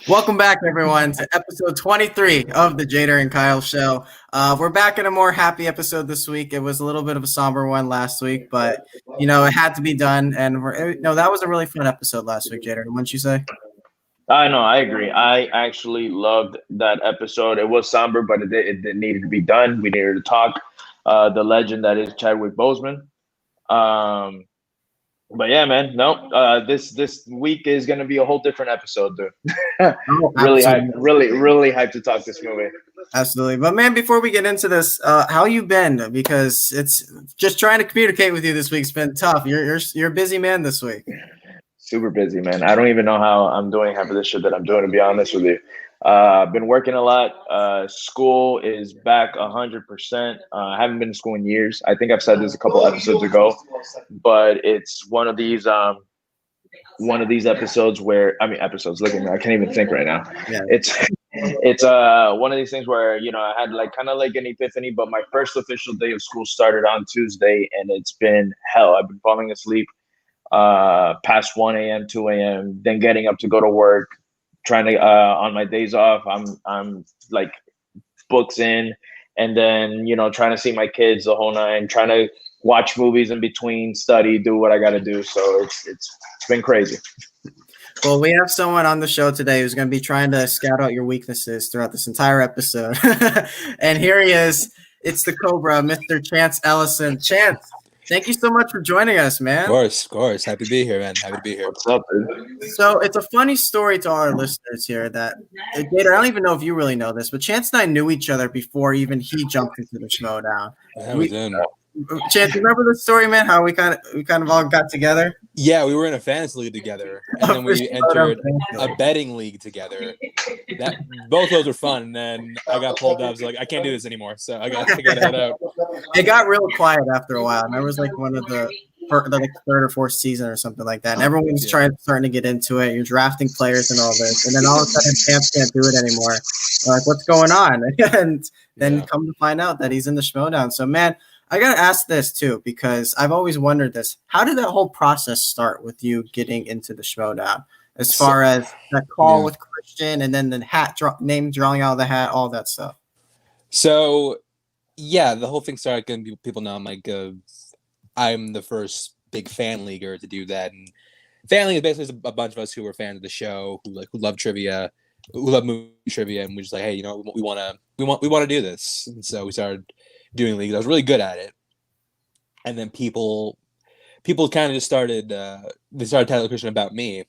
Welcome back, everyone, to episode 23 of the Jader and Kyle show. We're back in a more happy episode this week. It was a little bit of a somber one last week, but, it had to be done. And that was a really fun episode last week, Jader. Wouldn't you say? I know, I agree. I actually loved that episode. It was somber, but it needed to be done. We needed to talk the legend that is Chadwick Boseman. Um, but yeah, man, no, this week is gonna be a whole different episode, dude. Really hyped, really hyped to talk this movie. Absolutely. But man, before we get into this, how you been? Because it's just trying to communicate with you this week's been tough. You're a busy man this week. Super busy, man. I don't even know how I'm doing half of this shit that I'm doing, to be honest with you. I've been working a lot. School is back 100%. I haven't been to school in years. I think I've said this a couple episodes ago, but it's one of these episodes where episodes. Look at me, I can't even think right now. Yeah. It's one of these things where I had kind of like an epiphany, but my first official day of school started on Tuesday, and it's been hell. I've been falling asleep past 1 a.m., 2 a.m., then getting up to go to work, trying to on my days off, I'm like books in, and then trying to see my kids the whole nine, trying to watch movies in between, study, do what I got to do. So it's been crazy. Well, we have someone on the show today who's going to be trying to scout out your weaknesses throughout this entire episode. And here he is. It's the Cobra, Mr. Chance Ellison. Chance, thank you so much for joining us, man. Of course. Happy to be here, man. Happy to be here. What's up, dude? So it's a funny story to our listeners here that, Jader, I don't even know if you really know this, but Chance and I knew each other before even he jumped into the Schmodown. Yeah, we did. Chance, remember the story, man? How we kind of all got together? Yeah, we were in a fantasy league together, and then we entered a betting league together. Both those were fun, and then I got pulled up. I was like, I can't do this anymore, so I got to head out. It got real quiet after a while, and there was like one of the third or fourth season or something like that, and everyone was starting to get into it. You're drafting players and all this, and then all of a sudden, Chance can't do it anymore. Like, what's going on? And then come to find out that he's in the Schmodown. So, man, I got to ask this too, because I've always wondered this. How did that whole process start with you getting into the Schmodown? As far as that call with Christian and then the name drawing out of the hat, all that stuff. So, yeah, the whole thing started getting people know I'm the first big fan leaguer to do that. And fan league is basically a bunch of us who were fans of the show, who love trivia, who love movie trivia, and we're just like, hey, we want to do this. And so we started doing leagues. I was really good at it, and then people kind of just started they started telling Christian about me.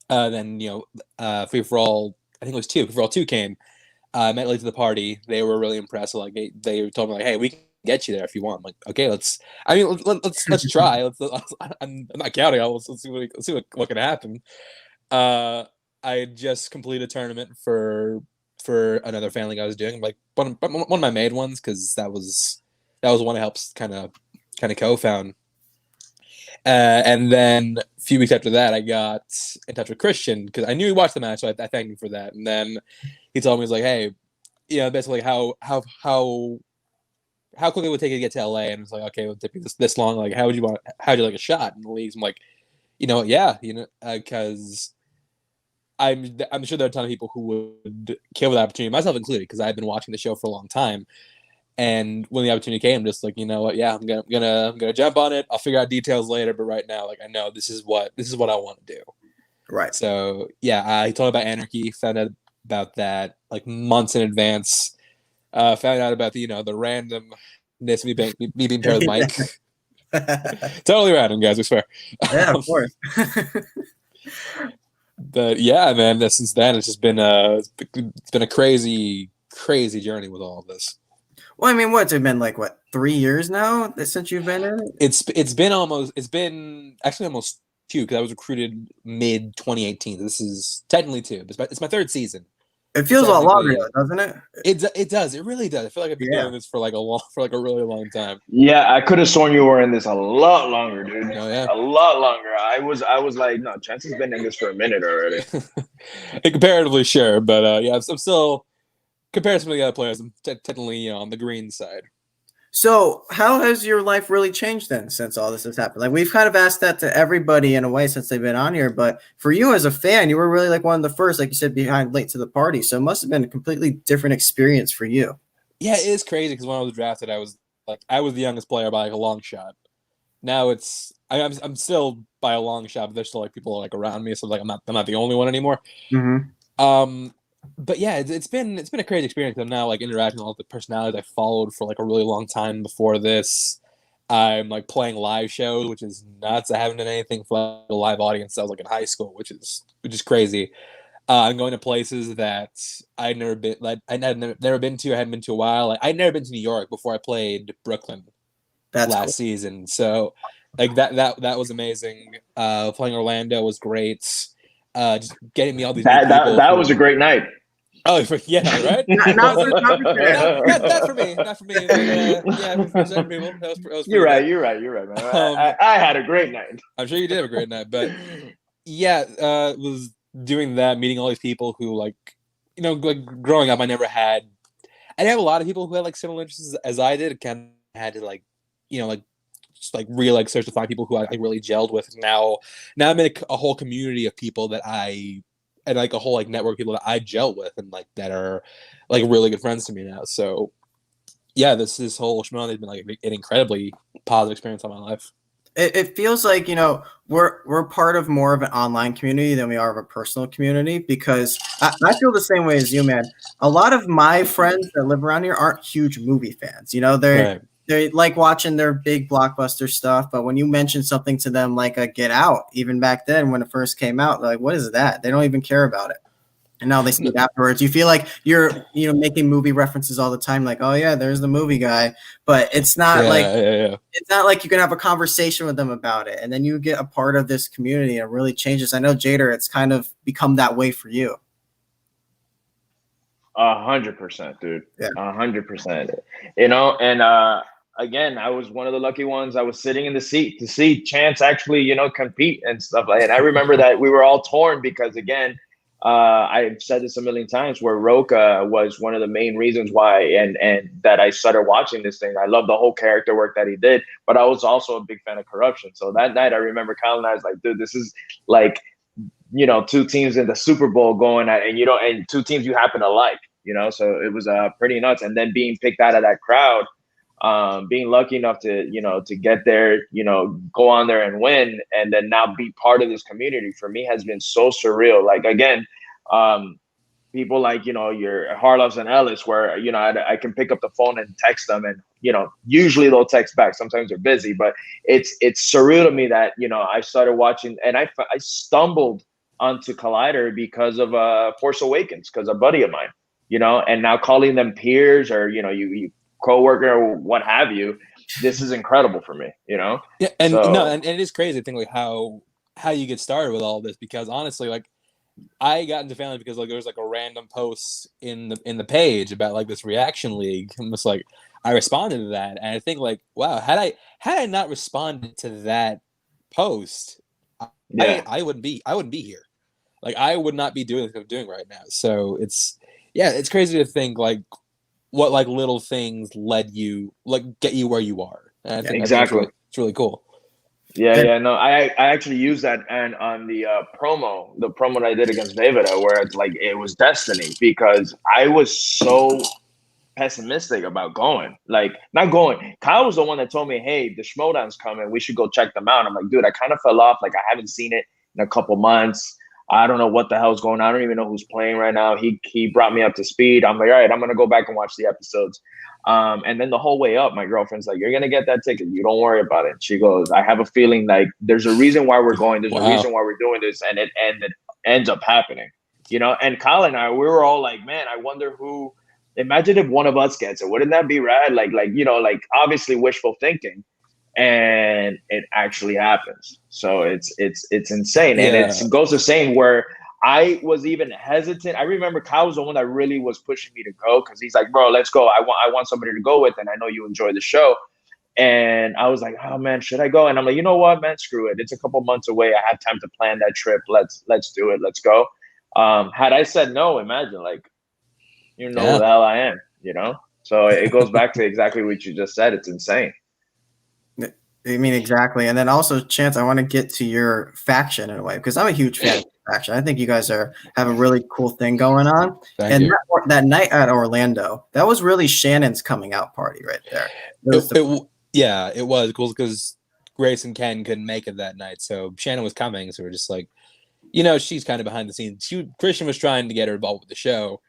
Then Free for All, I think it was Free for All 2 came. I met late to the party. They were really impressed. Like they told me like, hey, we can get you there if you want. I'm like, okay, let's try. I'm not counting. Let's see what can happen. I had just completed a tournament for another fan league I was doing, like one of my main ones, because that was one I helped kind of co-found. And then a few weeks after that, I got in touch with Christian because I knew he watched the match, so I thanked him for that. And then he told me, he's like, hey, basically how quickly it would take you to get to LA, and it's like, okay, it would take you this long. Like, how'd you like a shot in the leagues? I'm like, because I'm sure there are a ton of people who would kill for the opportunity, myself included, because I've been watching the show for a long time. And when the opportunity came, I'm just like, you know what? Yeah, I'm gonna jump on it. I'll figure out details later, but right now, like, I know this is what I want to do. Right. So yeah, he told me about Anarchy. Found out about that like months in advance. Found out about the randomness of me being paired with Mike. Totally random, guys. I swear. Yeah, of course. But yeah, man, since then it's just been a crazy journey with all of this. Well, I mean, what's it been like? What, 3 years now since you've been in it? It's been actually almost 2, because I was recruited mid 2018. This is technically 2. It's my 3rd season. It feels a lot longer, doesn't it? It does. It really does. I feel like I've been doing this for like a really long time. Yeah, I could have sworn you were in this a lot longer, dude. Oh yeah, a lot longer. I was like, no, Chance has been in this for a minute already. Comparatively, sure, but yeah, I'm still, compared to some of the other players, I'm technically on the green side. So, how has your life really changed then since all this has happened? Like, we've kind of asked that to everybody in a way since they've been on here, but for you as a fan, you were really like one of the first, like you said, behind late to the party. So, it must have been a completely different experience for you. Yeah, it is crazy because when I was drafted, I was the youngest player by like a long shot. Now I'm still by a long shot, but there's still like people like around me, so like I'm not the only one anymore. But yeah, it's been a crazy experience. I'm now like interacting with all the personalities I followed for like a really long time before this. I'm like playing live shows, which is nuts. I haven't done anything for a live audience. I was like in high school, which is crazy. I'm going to places that I'd never been. Like I'd never been to. I hadn't been to a while. Like I'd never been to New York before I played Brooklyn last season. So like that was amazing. Playing Orlando was great. Just getting me all these new people. That was a great night. Oh yeah, right. Not for me. Not for me. But, yeah, for certain people, that was You're right, man. I had a great night. I'm sure you did have a great night, but yeah, was doing that, meeting all these people who like like growing up, I didn't have a lot of people who had like similar interests as I did. Kind of had to like just like really like search to find people who I really gelled with. Now I'm in a whole community of people that and like a whole like network of people that I gel with and like that are like really good friends to me now. So yeah, this whole Shimon has been like an incredibly positive experience on my life. It feels like we're part of more of an online community than we are of a personal community, because I feel the same way as you, man. A lot of my friends that live around here aren't huge movie fans. They like watching their big blockbuster stuff, but when you mention something to them like a Get Out, even back then when it first came out, they're like, what is that? They don't even care about it. And now they see it afterwards. You feel like you're making movie references all the time, like, oh yeah, there's the movie guy. But it's not it's not like you can have a conversation with them about it. And then you get a part of this community and it really changes. I know, Jader, it's kind of become that way for you. 100%, dude. 100%. And again, I was one of the lucky ones. I was sitting in the seat to see Chance actually, compete and stuff like that. And I remember that we were all torn because, again, I've said this a million times, where Roka was one of the main reasons why and that I started watching this thing. I love the whole character work that he did, but I was also a big fan of Corruption. So that night I remember Kyle and I was like, dude, this is like, two teams in the Super Bowl going at, and two teams you happen to like, so it was pretty nuts. And then being picked out of that crowd, being lucky enough to get there, go on there and win, and then now be part of this community, for me has been so surreal. Like, again, people like your Harloffs and Ellis, where I can pick up the phone and text them, and usually they'll text back. Sometimes they're busy, but it's surreal to me that I started watching, and I stumbled onto Collider because of Force Awakens, because a buddy of mine, and now calling them peers, or you co-worker or what have you. This is incredible for me, Yeah, and and it is crazy to think like how you get started with all this, because honestly, like, I got into family because like there was like a random post in the page about like this reaction league, and just like I responded to that, and I think like, wow, had I not responded to that post, I wouldn't be here. Like, I would not be doing what I'm doing right now. So it's crazy to think like what like little things led you, like, get you where you are. And I think exactly. It's really cool. No, I actually used that and on the promo that I did against David, where it's like it was destiny, because I was so pessimistic about going. Like, not going. Kyle was the one that told me, hey, the Schmodown's coming, we should go check them out. I'm like, dude, I kind of fell off. Like, I haven't seen it in a couple months. I don't know what the hell's going on. I don't even know who's playing right now. He brought me up to speed. I'm like, all right, I'm gonna go back and watch the episodes. And then the whole way up, my girlfriend's like, you're gonna get that ticket. You don't worry about it. She goes, I have a feeling like there's a reason why we're going. There's a reason why we're doing this, and it ends up happening. And Kyle and I, we were all like, man, I wonder who. Imagine if one of us gets it. Wouldn't that be rad? Like obviously wishful thinking. And it actually happens. So it's insane. And it goes the same, where I was even hesitant. I remember Kyle was the one that really was pushing me to go, because he's like, bro, let's go. I want somebody to go with, and I know you enjoy the show. And I was like, oh man, should I go? And I'm like, you know what, man, screw it. It's a couple months away. I have time to plan that trip. Let's do it. Let's go. Had I said no, imagine, like, the hell I am, So it goes back to exactly what you just said. It's insane. I mean, exactly. And then also, Chance, I want to get to your faction in a way, because I'm a huge fan of your faction. I think you guys have a really cool thing going on. Thank and you. that night at Orlando, that was really Shannon's coming out party right there. It was cool because Grace and Ken couldn't make it that night. So Shannon was coming. So we're just like, she's kind of behind the scenes. Christian was trying to get her involved with the show.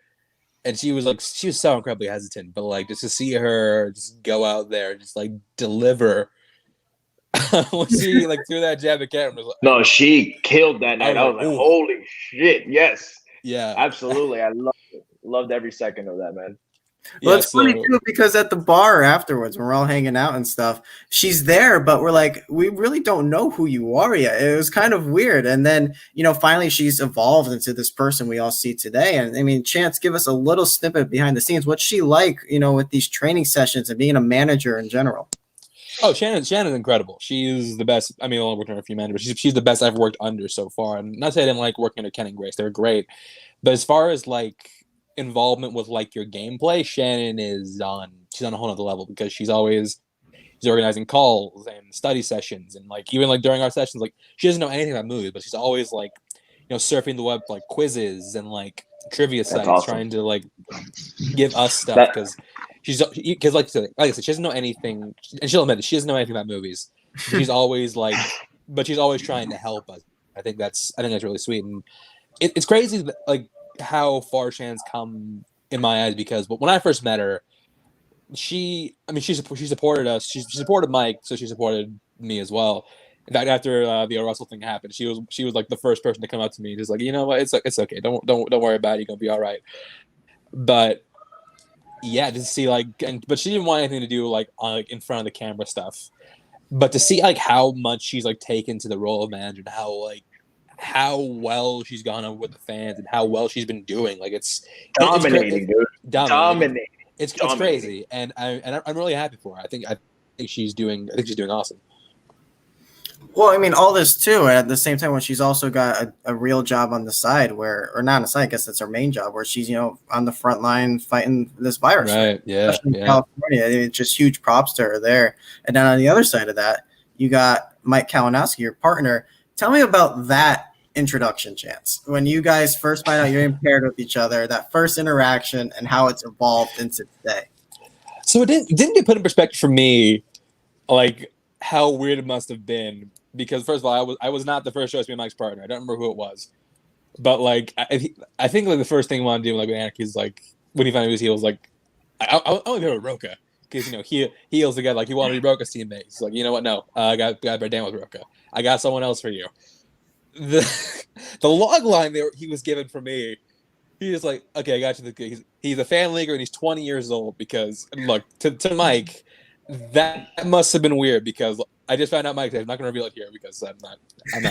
And she was so incredibly hesitant. But like, just to see her just go out there, just like deliver. When she like threw that jab at Cameron, no, she killed that night. I was like, holy shit, yes, yeah, absolutely. I loved every second of that, man. Well, it's funny too, because at the bar afterwards, when we're all hanging out and stuff, she's there, but we're like, we really don't know who you are yet. It was kind of weird. And then, finally she's evolved into this person we all see today. And I mean, Chance, give us a little snippet behind the scenes. What's she like, with these training sessions and being a manager in general? Oh, Shannon's incredible. She's the best. I mean, I only worked under a few managers, but she's the best I've worked under so far. And not to say I didn't like working under Ken and Grace; they're great. But as far as like involvement with like your gameplay, Shannon she's on a whole other level because she's organizing calls and study sessions, and like even like during our sessions, like she doesn't know anything about movies, but she's always like surfing the web for, like quizzes and like trivia sites, awesome. Trying to like give us stuff because. Because like I said, she doesn't know anything, and she'll admit it. She doesn't know anything about movies. She's always but she's always trying to help us. I think that's really sweet, and it's crazy like how far Shannon's come in my eyes. Because when I first met her, she supported us. She supported Mike, so she supported me as well. In fact, after the Russell thing happened, she was like the first person to come up to me, just like, you know what, it's okay. Don't worry about it. You're gonna be all right. But yeah, to see but she didn't want anything to do like in front of the camera stuff. But to see like how much she's like taken to the role of manager, and how well she's gone over with the fans, and how well she's been doing, like it's dominating, dude. Dominating. It's crazy, and I'm really happy for her. I think she's doing awesome. Well, I mean, all this too, at the same time when she's also got a real job on the side or not on the side, I guess that's her main job, where she's, on the front line fighting this virus. Right, yeah. Especially in California. It's just huge props to her there. And then on the other side of that, you got Mike Kalinowski, your partner. Tell me about that introduction, Chance. When you guys first find out you're paired with each other, that first interaction and how it's evolved into today. So it didn't get put in perspective for me, like how weird it must have been. Because first of all, I was not the first choice to be Mike's partner. I don't remember who it was, but like I think like the first thing I wanted to do like with Anarchy is like when he found out he was heel, was like I only go with Roca because heel's the guy, like he wanted to be Roca's teammate. He's like, you know what? No, I got better down with Roca. I got someone else for you. The log line there he was given for me. He was like, okay, I got you. He's a fan leaguer and he's 20 years old. Because look to Mike, that must have been weird because. I just found out Mike. I'm not going to reveal it here because I'm not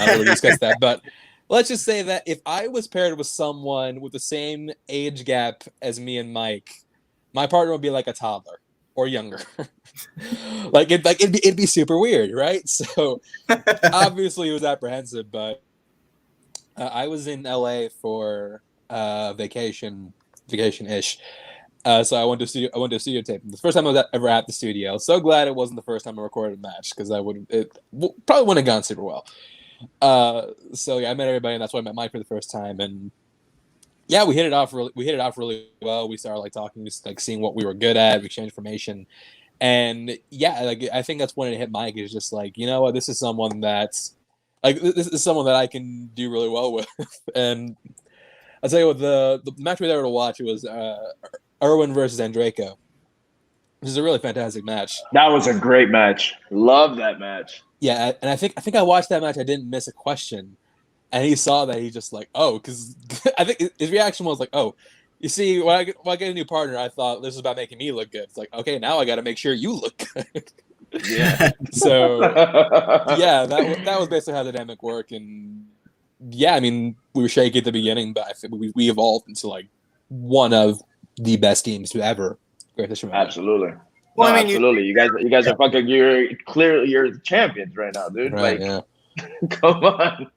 going to discuss that. But let's just say that if I was paired with someone with the same age gap as me and Mike, my partner would be like a toddler or younger. it'd be super weird, right? So obviously it was apprehensive, but I was in LA for vacation-ish. So I went to studio tape. The first time I was ever at the studio. So glad it wasn't the first time I recorded a match because it probably wouldn't have gone super well. So yeah, I met everybody, and that's why I met Mike for the first time. And yeah, we hit it off really well. We started like talking, just like seeing what we were good at. We exchanged information, and yeah, like I think that's when it hit Mike. Is just like, you know what, this is someone that I can do really well with. And I'll tell you what, the match we were there to watch, it was Irwin versus Andreyko. This is a really fantastic match. That was a great match. Love that match. Yeah, and I think I watched that match. I didn't miss a question, and he saw that. He just like, oh, because I think his reaction was like, oh, you see, when I get a new partner, I thought this was about making me look good. It's like, okay, now I got to make sure you look good. Yeah. So yeah, that was basically how the dynamic worked. And yeah, I mean, we were shaky at the beginning, but I think we evolved into like one of the best teams to ever grace this show. Absolutely. Well, I mean, absolutely. You guys are fucking. You're the champions right now, dude. Right, like, yeah. Come on,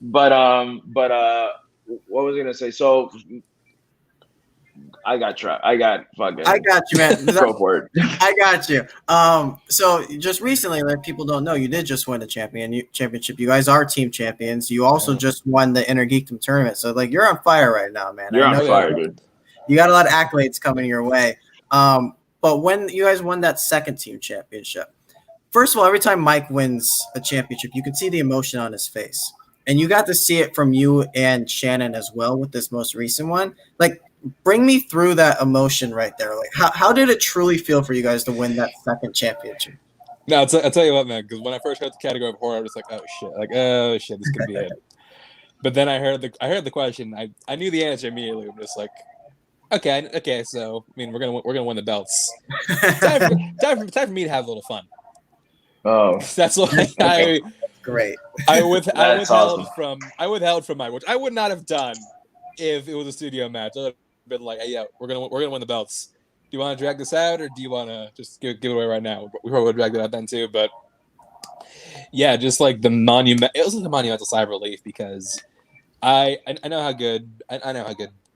But what was I gonna say? So, I got fucking. I got you, man. Go for it. I got you. So just recently, like people don't know, you did just win the championship. You guys are team champions. You also just won the Inner Geekdom tournament. So like you're on fire right now, man. You're on fire, dude. You got a lot of accolades coming your way. But when you guys won that second team championship, first of all, every time Mike wins a championship, you can see the emotion on his face. And you got to see it from you and Shannon as well with this most recent one. Like, bring me through that emotion right there. Like, how did it truly feel for you guys to win that second championship? No, I'll tell you what, man. Because when I first heard the category of horror, I was like, oh shit, this could be it. But then I heard the question. I knew the answer immediately. I'm just like, okay. So I mean, we're gonna win the belts. Time for me to have a little fun. Oh, that's what Great. I withheld from my, which I would not have done if it was a studio match. I would have been like, hey, yeah, we're gonna win the belts. Do you want to drag this out, or do you want to just give it away right now? We probably would drag it out then too, but yeah, just like it was like a monumental sigh of relief because I know how good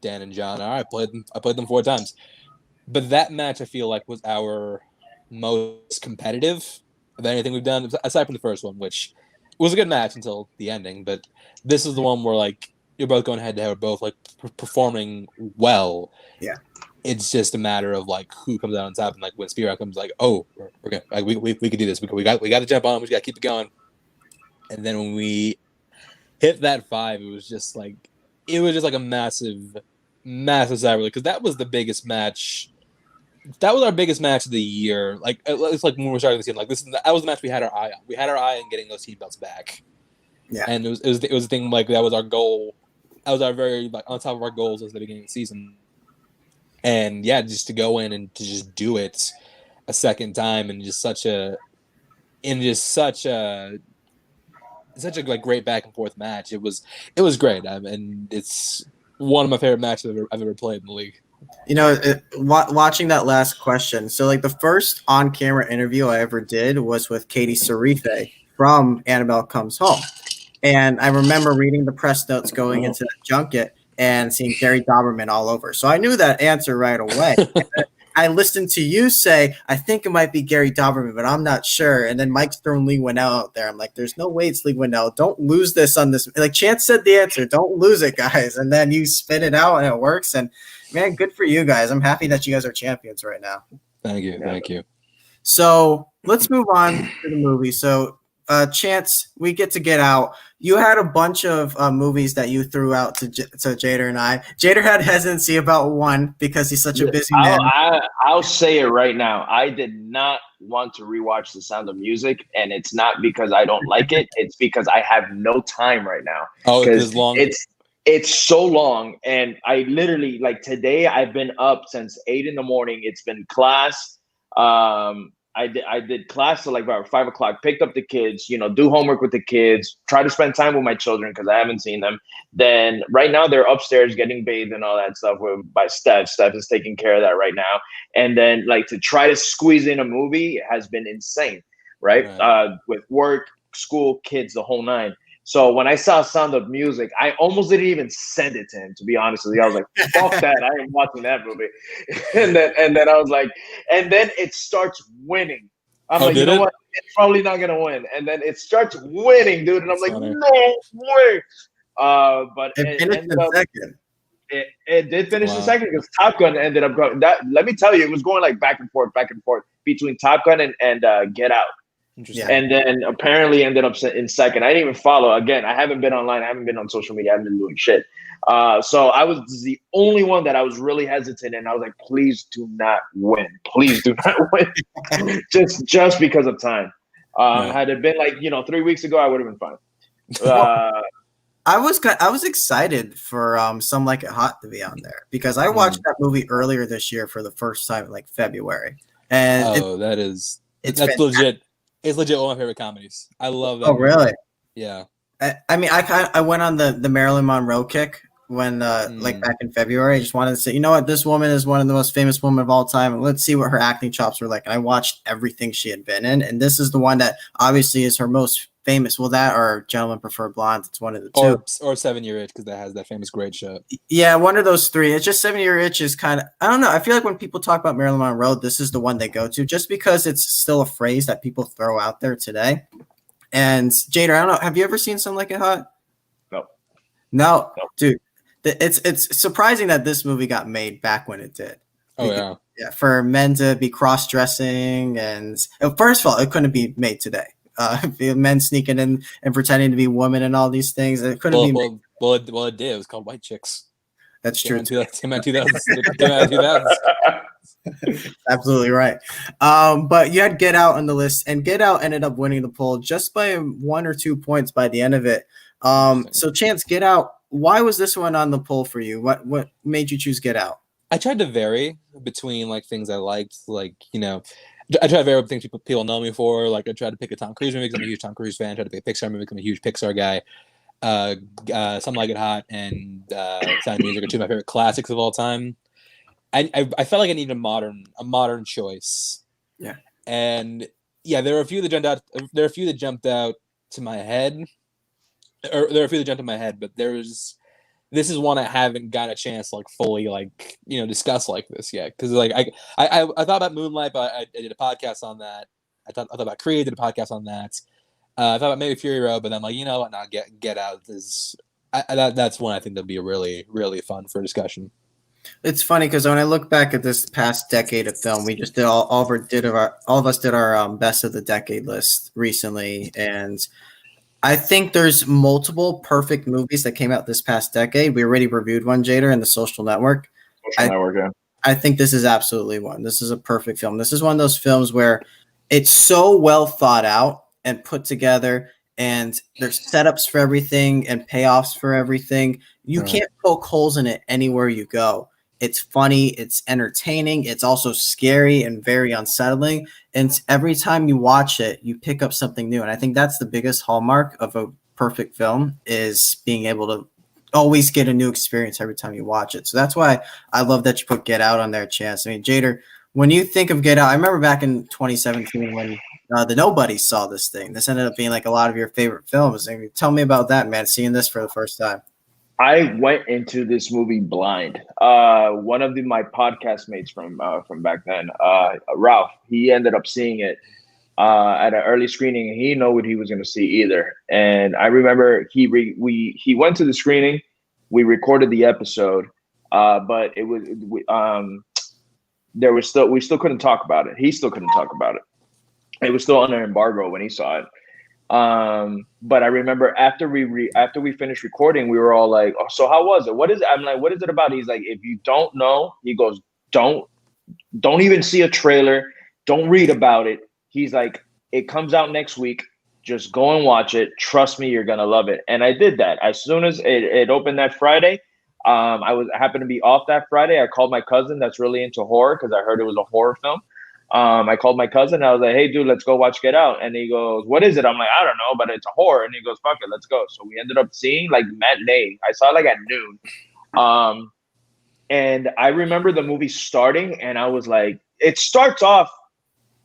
Dan and John are. I played them 4 times, but that match I feel like was our most competitive of anything we've done aside from the first one, which was a good match until the ending. But this is the one where like you're both going head to head, we're both like performing well. Yeah. It's just a matter of like who comes out on top, and like when Spear comes, like, oh, we're good, like we could do this. We got to jump on. We got to keep it going. And then when we hit that 5, it was just like a massive sigh because that was the biggest match. That was our biggest match of the year. Like it's like when we were starting the season, like that was the match we had our eye on. We had our eye on getting those team belts back. Yeah, and it was a thing like that was our goal. That was our very like on top of our goals at the beginning of the season. And yeah, just to go in and to just do it a second time and such a like great back and forth match. It was great. And it's one of my favorite matches I've ever played in the league. You know, watching that last question. So like the first on-camera interview I ever did was with Katie Sarife from Annabelle Comes Home. And I remember reading the press notes going into the junket and seeing Gary Doberman all over. So I knew that answer right away. I listened to you say, I think it might be Gary Doberman, but I'm not sure. And then Mike's throwing Lee Winnell out there. I'm like, there's no way it's Lee Winnell. Don't lose this on this. Like Chance said the answer. Don't lose it, guys. And then you spit it out and it works. And man, good for you guys. I'm happy that you guys are champions right now. Thank you. So let's move on to the movie. So Chance, we get out. You had a bunch of movies that you threw out to Jader and I. Jader had hesitancy about one because he's such a busy man. I'll say it right now. I did not want to rewatch The Sound of Music, and it's not because I don't like it. It's because I have no time right now. Oh, it's long. It's so long, and I literally like today. I've been up since 8 a.m. It's been class. I did class till like about 5 o'clock, picked up the kids, do homework with the kids, try to spend time with my children because I haven't seen them. Then right now they're upstairs getting bathed and all that stuff by Steph. Steph is taking care of that right now. And then like to try to squeeze in a movie has been insane, right? With work, school, kids, the whole 9. So when I saw Sound of Music, I almost didn't even send it to him, to be honest with you. I was like, fuck that. I ain't watching that movie. And then I was like, and then it starts winning. I'm like, you know what? It's probably not going to win. And then it starts winning, dude. And I'm like, no way. But it finished in second. It did finish in second because Top Gun ended up going. Let me tell you, it was going like back and forth between Top Gun and Get Out. And then apparently ended up in second. I didn't even follow. Again, I haven't been online. I haven't been on social media. I haven't been doing shit. So I was the only one that I was really hesitant. And I was like, please do not win. Please do not win. just because of time. Had it been like, 3 weeks ago, I would have been fine. I was excited for Some Like It Hot to be on there because I watched that movie earlier this year for the first time in like February. And that's legit. It's legit one of my favorite comedies. I love that. Oh, really? Yeah. I mean, I went on the Marilyn Monroe kick when like back in February. I just wanted to say, you know what, this woman is one of the most famous women of all time, and let's see what her acting chops were like. And I watched everything she had been in, and this is the one that obviously is her most famous. Well, that or Gentlemen Prefer Blondes. It's one of the two. Or 7 Year Itch, because that has that famous great shot. Yeah, one of those three. It's just 7 Year Itch is kind of, I don't know. I feel like when people talk about Marilyn Monroe, this is the one they go to, just because it's still a phrase that people throw out there today. And Jader, I don't know. Have you ever seen Some Like It Hot? No, dude. It's surprising that this movie got made back when it did. Oh Yeah. For men to be cross-dressing, and first of all, it couldn't be made today. Men sneaking in and pretending to be women and all these things. It couldn't be made. Well, it did. It was called White Chicks. That's true. Came out 2000. Absolutely right. But you had Get Out on the list, and Get Out ended up winning the poll just by 1 or 2 points by the end of it. So Chance, Get Out, why was this one on the poll for you? What made you choose Get Out? I tried to vary between like things I liked, like, you know, I tried to vary with things people know me for. Like I tried to pick a Tom Cruise movie because I'm a huge Tom Cruise fan. I tried to pick a Pixar movie because I'm a huge Pixar guy. Something Like It Hot and Sound of Music are two of my favorite classics of all time. I felt like I needed a modern choice. Yeah. And yeah, there are a few that jumped out. There are a few that jumped out to my head. Or there are a few that jumped in my head, but this is one I haven't got a chance to like fully like, you know, discuss like this yet. Because like I thought about Moonlight, but I did a podcast on that. I thought about Creed, did a podcast on that. I thought about maybe Fury Road, but I'm like, you know what? Now Get Out is that's one I think that'd be a really, really fun for discussion. It's funny because when I look back at this past decade of film, we just did all of us did our best of the decade list recently, and I think there's multiple perfect movies that came out this past decade. We already reviewed one, Jader, in The Social Network. I think this is absolutely one. This is a perfect film. This is one of those films where it's so well thought out and put together, and there's setups for everything and payoffs for everything. You can't poke holes in it anywhere you go. It's funny, it's entertaining, it's also scary and very unsettling. And every time you watch it, you pick up something new. And I think that's the biggest hallmark of a perfect film, is being able to always get a new experience every time you watch it. So that's why I love that you put Get Out on there, Chance. I mean, Jader, when you think of Get Out, I remember back in 2017 when the Nobodies saw this thing. This ended up being like a lot of your favorite films. I mean, tell me about that, man, seeing this for the first time. I went into this movie blind. One of my podcast mates from back then, Ralph, he ended up seeing it at an early screening, and he didn't know what he was going to see either. And I remember he went to the screening, we recorded the episode, but it was we still couldn't talk about it. He still couldn't talk about it. It was still under embargo when he saw it. But I remember after we finished recording, we were all like, "Oh, so how was it? What is it?" I'm like, "What is it about?" He's like, "If you don't know," he goes, don't even see a trailer. Don't read about it." He's like, "It comes out next week. Just go and watch it. Trust me, you're going to love it." And I did that. As soon as it opened that Friday, I happened to be off that Friday. I called my cousin that's really into horror, because I heard it was a horror film. I called my cousin. I was like, "Hey, dude, let's go watch Get Out." And he goes, "What is it?" I'm like, "I don't know, but it's a horror." And he goes, "Fuck it, let's go." So we ended up seeing like matinee. I saw it like at noon. And I remember the movie starting, and I was like, it starts off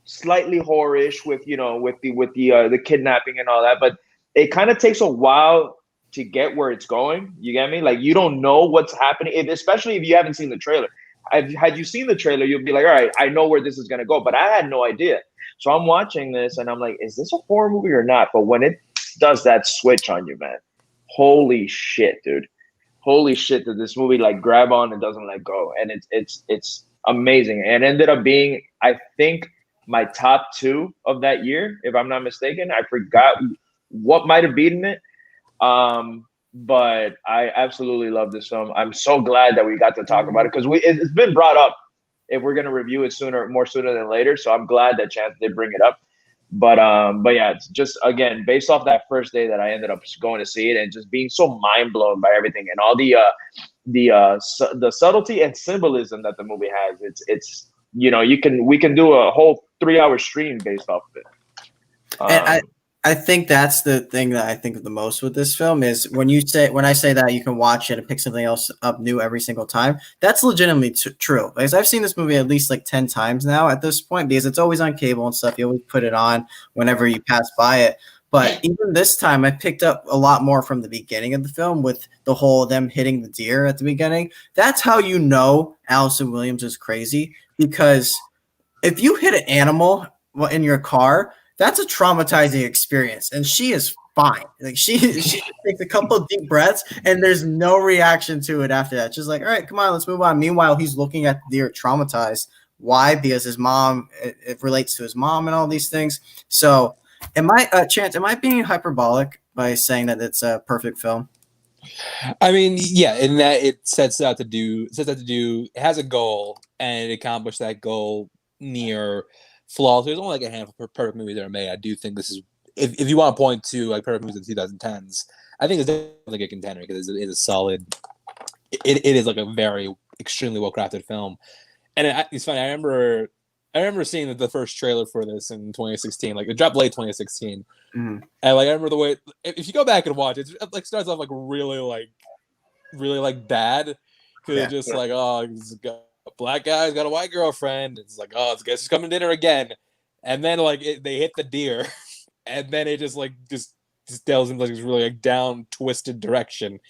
slightly horror-ish with, you know, with the kidnapping and all that, but it kind of takes a while to get where it's going. You get me? Like, you don't know what's happening, especially if you haven't seen the trailer. Had you seen the trailer, you'll be like, all right, I know where this is going to go. But I had no idea. So I'm watching this, and I'm like, is this a horror movie or not? But when it does that switch on you, man, holy shit, dude. Holy shit, did this movie like grab on and doesn't let go. And it's amazing. And it ended up being, I think, my top 2 of that year, if I'm not mistaken. I forgot what might have beaten it. But I absolutely love this film. I'm so glad that we got to talk about it, because it's been brought up if we're going to review it more sooner than later. So I'm glad that Chance did bring it up. But yeah, it's just, again, based off that first day that I ended up going to see it, and just being so mind blown by everything and all the subtlety and symbolism that the movie has. It's you know, we can do a whole 3-hour stream based off of it. And I think that's the thing that I think of the most with this film is when I say that you can watch it and pick something else up new every single time. That's legitimately true. Because I've seen this movie at least like 10 times now at this point because it's always on cable and stuff. You always put it on whenever you pass by it. But even this time, I picked up a lot more from the beginning of the film with the whole them hitting the deer at the beginning. That's how you know Allison Williams is crazy because if you hit an animal in your car, that's a traumatizing experience, and she is fine. Like she takes a couple of deep breaths, and there's no reaction to it after that. She's like, "All right, come on, let's move on." Meanwhile, he's looking at the deer, traumatized. Why? Because his mom. It relates to his mom and all these things. So, am I being hyperbolic by saying that it's a perfect film? I mean, yeah, in that it sets out to do, it has a goal, and it accomplished that goal near flaws. There's only like a handful of perfect movies that are made. I do think this is, if you want to point to like perfect movies in the 2010s, I think it's definitely a contender because it is a solid. It is like a very extremely well crafted film, and it's funny. I remember seeing the first trailer for this in 2016. Like it dropped late 2016, and like I remember the way. If you go back and watch it, it like starts off like really bad because it's just like, oh, he's got a black guy, he's got a white girlfriend. It's like, oh, this guy's coming to dinner again, and then like they hit the deer, and then it just delves into like this really like down twisted direction.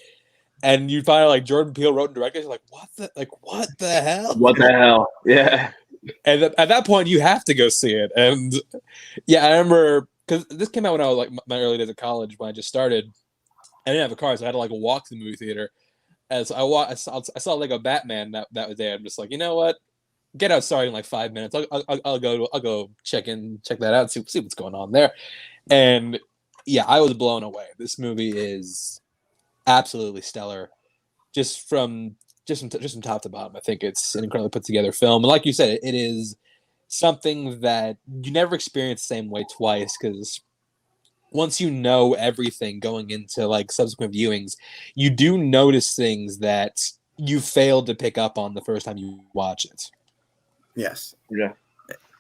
And you find out like Jordan Peele wrote and directed. You're like, what the hell? What the hell? Yeah. And at that point, you have to go see it. And yeah, I remember because this came out when I was like my early days of college when I just started. I didn't have a car, so I had to like walk to the movie theater. As I saw Lego Batman that was there. I'm just like, you know what? Get out starting in like 5 minutes. I'll go check that out, see what's going on there. And yeah, I was blown away. This movie is absolutely stellar, just from top to bottom. I think it's an incredibly put together film, and like you said, it is something that you never experience the same way twice because once you know everything going into like subsequent viewings, you do notice things that you failed to pick up on the first time you watch it. Yes. Yeah.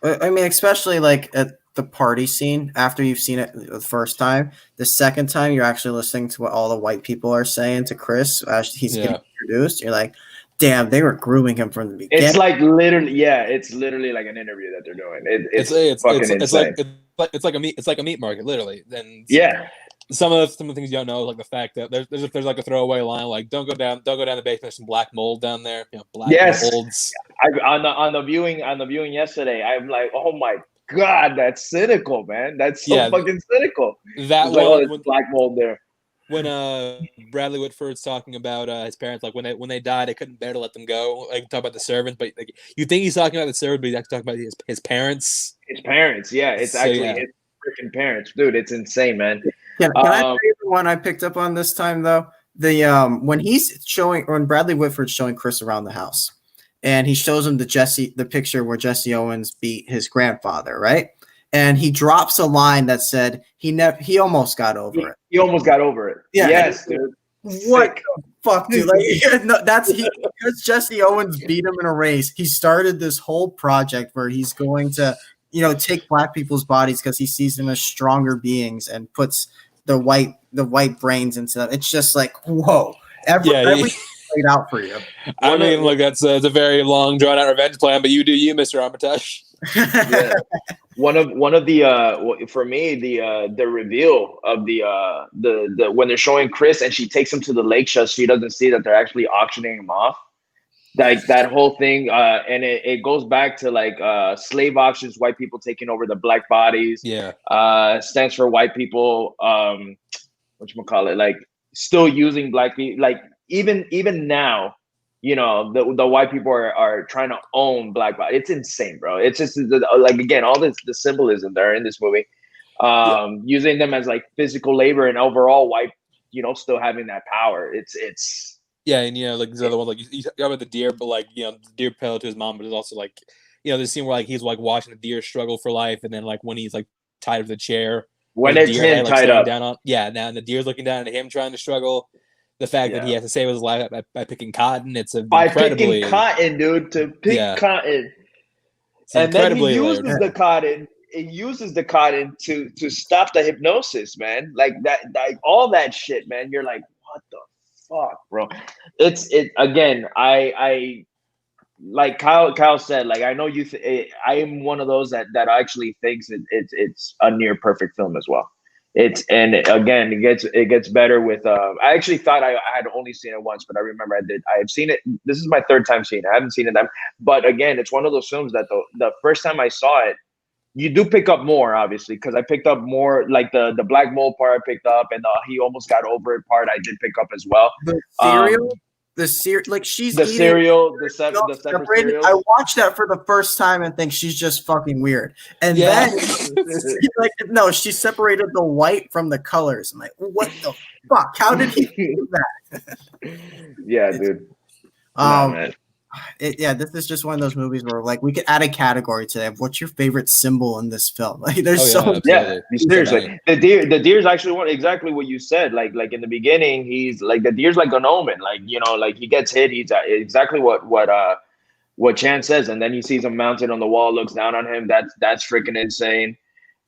I mean, especially like at the party scene after you've seen it the first time. The second time, you're actually listening to what all the white people are saying to Chris as he's getting introduced. You're like, damn, they were grooming him from the beginning. It's like it's literally like an interview that they're doing. It's fucking insane. It's like a meat market, literally. And yeah. Some of the things you don't know, like the fact that there's like a throwaway line, like don't go down the basement. There's some black mold down there. You know, black molds. On the viewing yesterday, I'm like, oh my god, that's cynical, man. That's so fucking cynical. That one, like, oh, black mold there. When Bradley Whitford's talking about his parents, like when they died, they couldn't bear to let them go. Like talk about the servant, but like you think he's talking about the servant, but he's actually talking about his parents. His parents, yeah, it's actually his freaking parents, dude. It's insane, man. Can I tell you the one I picked up on this time though? The when Bradley Whitford's showing Chris around the house, and he shows him the picture where Jesse Owens beat his grandfather, right? And he drops a line that said he almost got over it. He almost got over it. Yeah. Yes, dude. What the fuck, dude? Like, no, because Jesse Owens beat him in a race. He started this whole project where he's going to, take black people's bodies because he sees them as stronger beings and puts the white brains into them. It's just like, whoa. Everything played out for you. I mean, look, that's a very long, drawn out revenge plan, but you do you, Mr. Armitage. Yeah. One of the for me the reveal of the when they're showing Chris and she takes him to the lake shore, she doesn't see that they're actually auctioning him off, like that whole thing, and it goes back to like slave auctions, white people taking over the black bodies. Stands for white people, whatchamacallit, like still using black people, like even now. The white people are trying to own black bodies. It's insane, bro. It's just like, again, all the symbolism there in this movie, using them as like physical labor and overall white, still having that power. It's and like these other ones, like you talk about the deer, but like the deer fell to his mom, but it's also like the scene where like he's like watching the deer struggle for life, and then like when he's like tied to the chair, when it's him tied up, now and the deer's looking down at him trying to struggle. The fact that he has to save his life by picking cotton, picking cotton, dude, to pick cotton, and then he uses the cotton it uses the cotton to stop the hypnosis, man. Like all that shit, man. You're like, what the fuck, bro? It again. I like Kyle said. Like, I know you. I am one of those that actually thinks it's a near perfect film as well. And again, it gets better with. I actually thought I had only seen it once, but I remember I did. I have seen it. This is my third time seeing it. I haven't seen it but again, it's one of those films that the first time I saw it, you do pick up more, obviously, because I picked up more, like the black mold part I picked up, and he almost got over it part I did pick up as well. The cereal, like she's the eating cereal, the separate cereals. I watched that for the first time and think she's just fucking weird. And then like, no, she separated the white from the colors. I'm like, what the fuck? How did he do that? Yeah, dude. Man. This is just one of those movies where like we could add a category to that. What's your favorite symbol in this film? Like, there's seriously. The deer is actually exactly what you said. Like in the beginning, he's like, the deer's like an omen. Like, you know, like he gets hit. He's exactly what Chance says, and then he sees him mounted on the wall, looks down on him. That's freaking insane.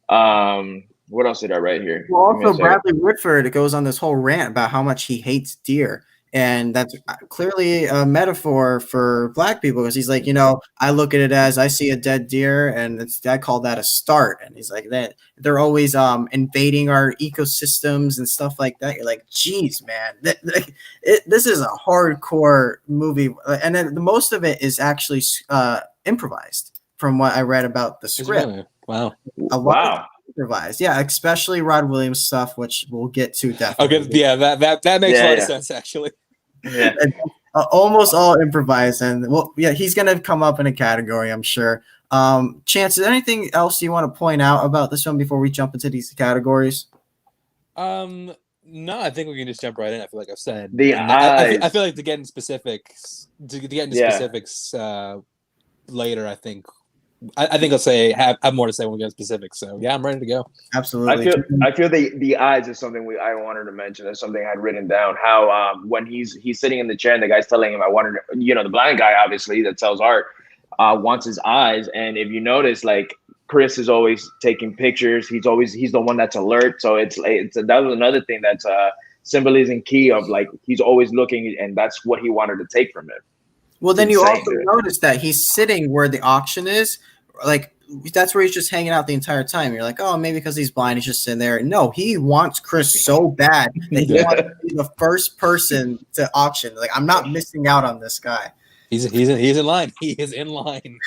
What else did I write here? Well, also Bradley Whitford goes on this whole rant about how much he hates deer. And that's clearly a metaphor for Black people, because he's like, you know, I look at it as I see a dead deer, and I call that a start. And he's like, that they're always invading our ecosystems and stuff like that. You're like, geez, man, this is a hardcore movie, and then the most of it is actually improvised, from what I read about the script. Really? Wow, improvised, yeah, especially Rod Williams stuff, which we'll get to definitely. Okay, yeah, that makes a lot of sense, actually. Yeah, almost all improvised, and well, yeah, he's gonna come up in a category, I'm sure. Chance, is there anything else you want to point out about this film before we jump into these categories? No, I think we can just jump right in. I feel like I've said I feel like to get into specifics, later. I think I'll say have more to say when we get specifics. So yeah, I'm ready to go. Absolutely. I feel the eyes is something I wanted to mention. That's something I had written down. How when he's sitting in the chair and the guy's telling him, I wanted, the blind guy obviously that sells art wants his eyes. And if you notice, like, Chris is always taking pictures. He's the one that's alert. So that was another thing that's symbolism key of, like, he's always looking, and that's what he wanted to take from it. Well, then you also notice that he's sitting where the auction is. Like, that's where he's just hanging out the entire time. You're like, oh, maybe because he's blind, he's just sitting there. No, he wants Chris so bad that he wants to be the first person to auction. Like, I'm not missing out on this guy. He's in line. He is in line.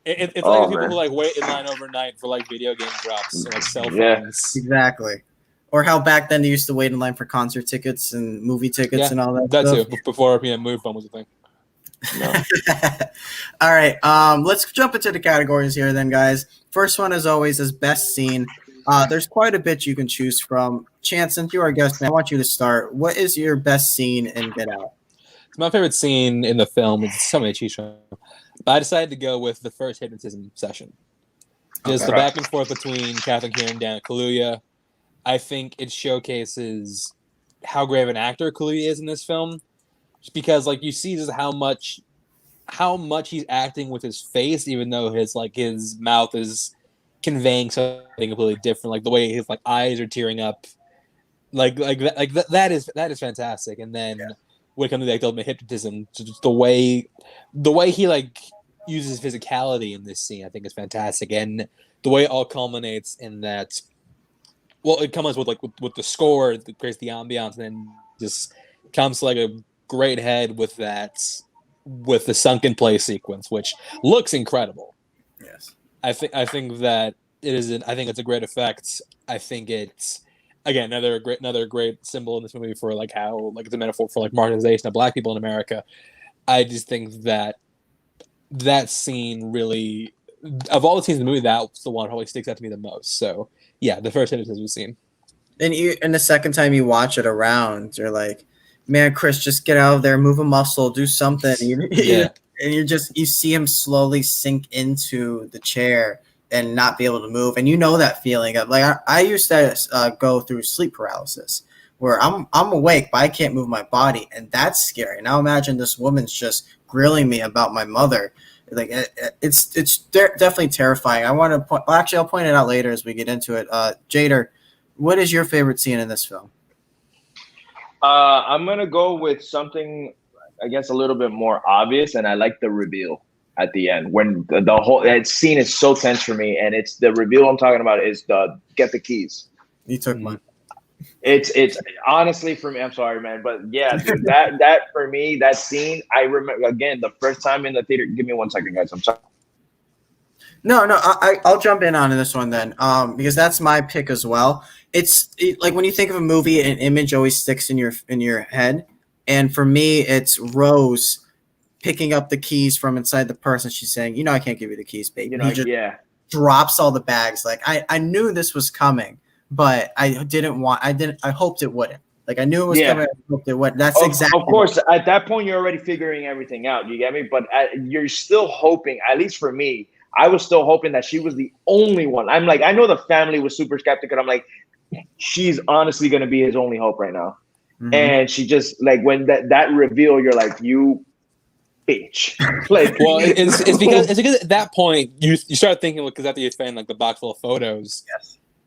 It's like people who like wait in line overnight for like video game drops or like cell phones. Yeah, exactly. Or how back then they used to wait in line for concert tickets and movie tickets and all that. That stuff. Too. Before movie phone was a thing. No. All right, let's jump into the categories here then, guys. First one, as always, is best scene. There's quite a bit you can choose from. Chance, since you're our guest, man, I want you to start. What is your best scene in Get Out? My favorite scene in the film is so many to choose from, but I decided to go with the first hypnotism session. Just the back and forth between Catherine Keener and Dan Kaluuya. I think it showcases how great of an actor Kaluuya is in this film. Just because, like, you see just how much he's acting with his face, even though his mouth is conveying something completely different. Like the way his eyes are tearing up, that is fantastic. And then when it comes to the ultimate hypnotism, just the way he uses physicality in this scene, I think is fantastic. And the way it all culminates in that, well, it comes with the score that creates the ambiance, and then just comes to a great head with the sunken place sequence, which looks incredible. Yes, I think that it is. I think it's a great effect. I think it's, again, another great symbol in this movie for how it's a metaphor for marginalization of Black people in America. I just think that scene really, of all the scenes in the movie, that's the one that probably sticks out to me the most. So yeah, the first hypnotism scene. And the second time you watch it around, you're like, man, Chris, just get out of there, move a muscle, do something. And you see him slowly sink into the chair and not be able to move. And you know that feeling of, I used to go through sleep paralysis where I'm awake, but I can't move my body. And that's scary. Now imagine this woman's just grilling me about my mother. Like it's definitely terrifying. I want to point. Well, actually, I'll point it out later as we get into it. Jader, what is your favorite scene in this film? I'm gonna go with something, I guess, a little bit more obvious, and I like the reveal at the end when the whole that scene is so tense for me, and it's the reveal I'm talking about is the get the keys. You took mine. It's honestly for me. I'm sorry, man, but yeah, dude, that for me, that scene, I remember again the first time in the theater. Give me 1 second, guys. I'm sorry. No, I'll jump in on this one then, because that's my pick as well. It's like when you think of a movie, an image always sticks in your head, and for me, it's Rose picking up the keys from inside the purse, and she's saying, "I can't give you the keys, baby." He just drops all the bags. Like I knew this was coming, but I hoped it wouldn't. Like I knew it was coming. I hoped it wouldn't. That's exactly. Of course, at that point, you're already figuring everything out. You get me? But you're still hoping. At least for me, I was still hoping that she was the only one. I'm like, I know the family was super skeptical. I'm like, she's honestly going to be his only hope right now. Mm-hmm. And she just like when that reveal, you're like, you bitch. Like, well, it's because at that point you start thinking, because after you find like the box full of photos,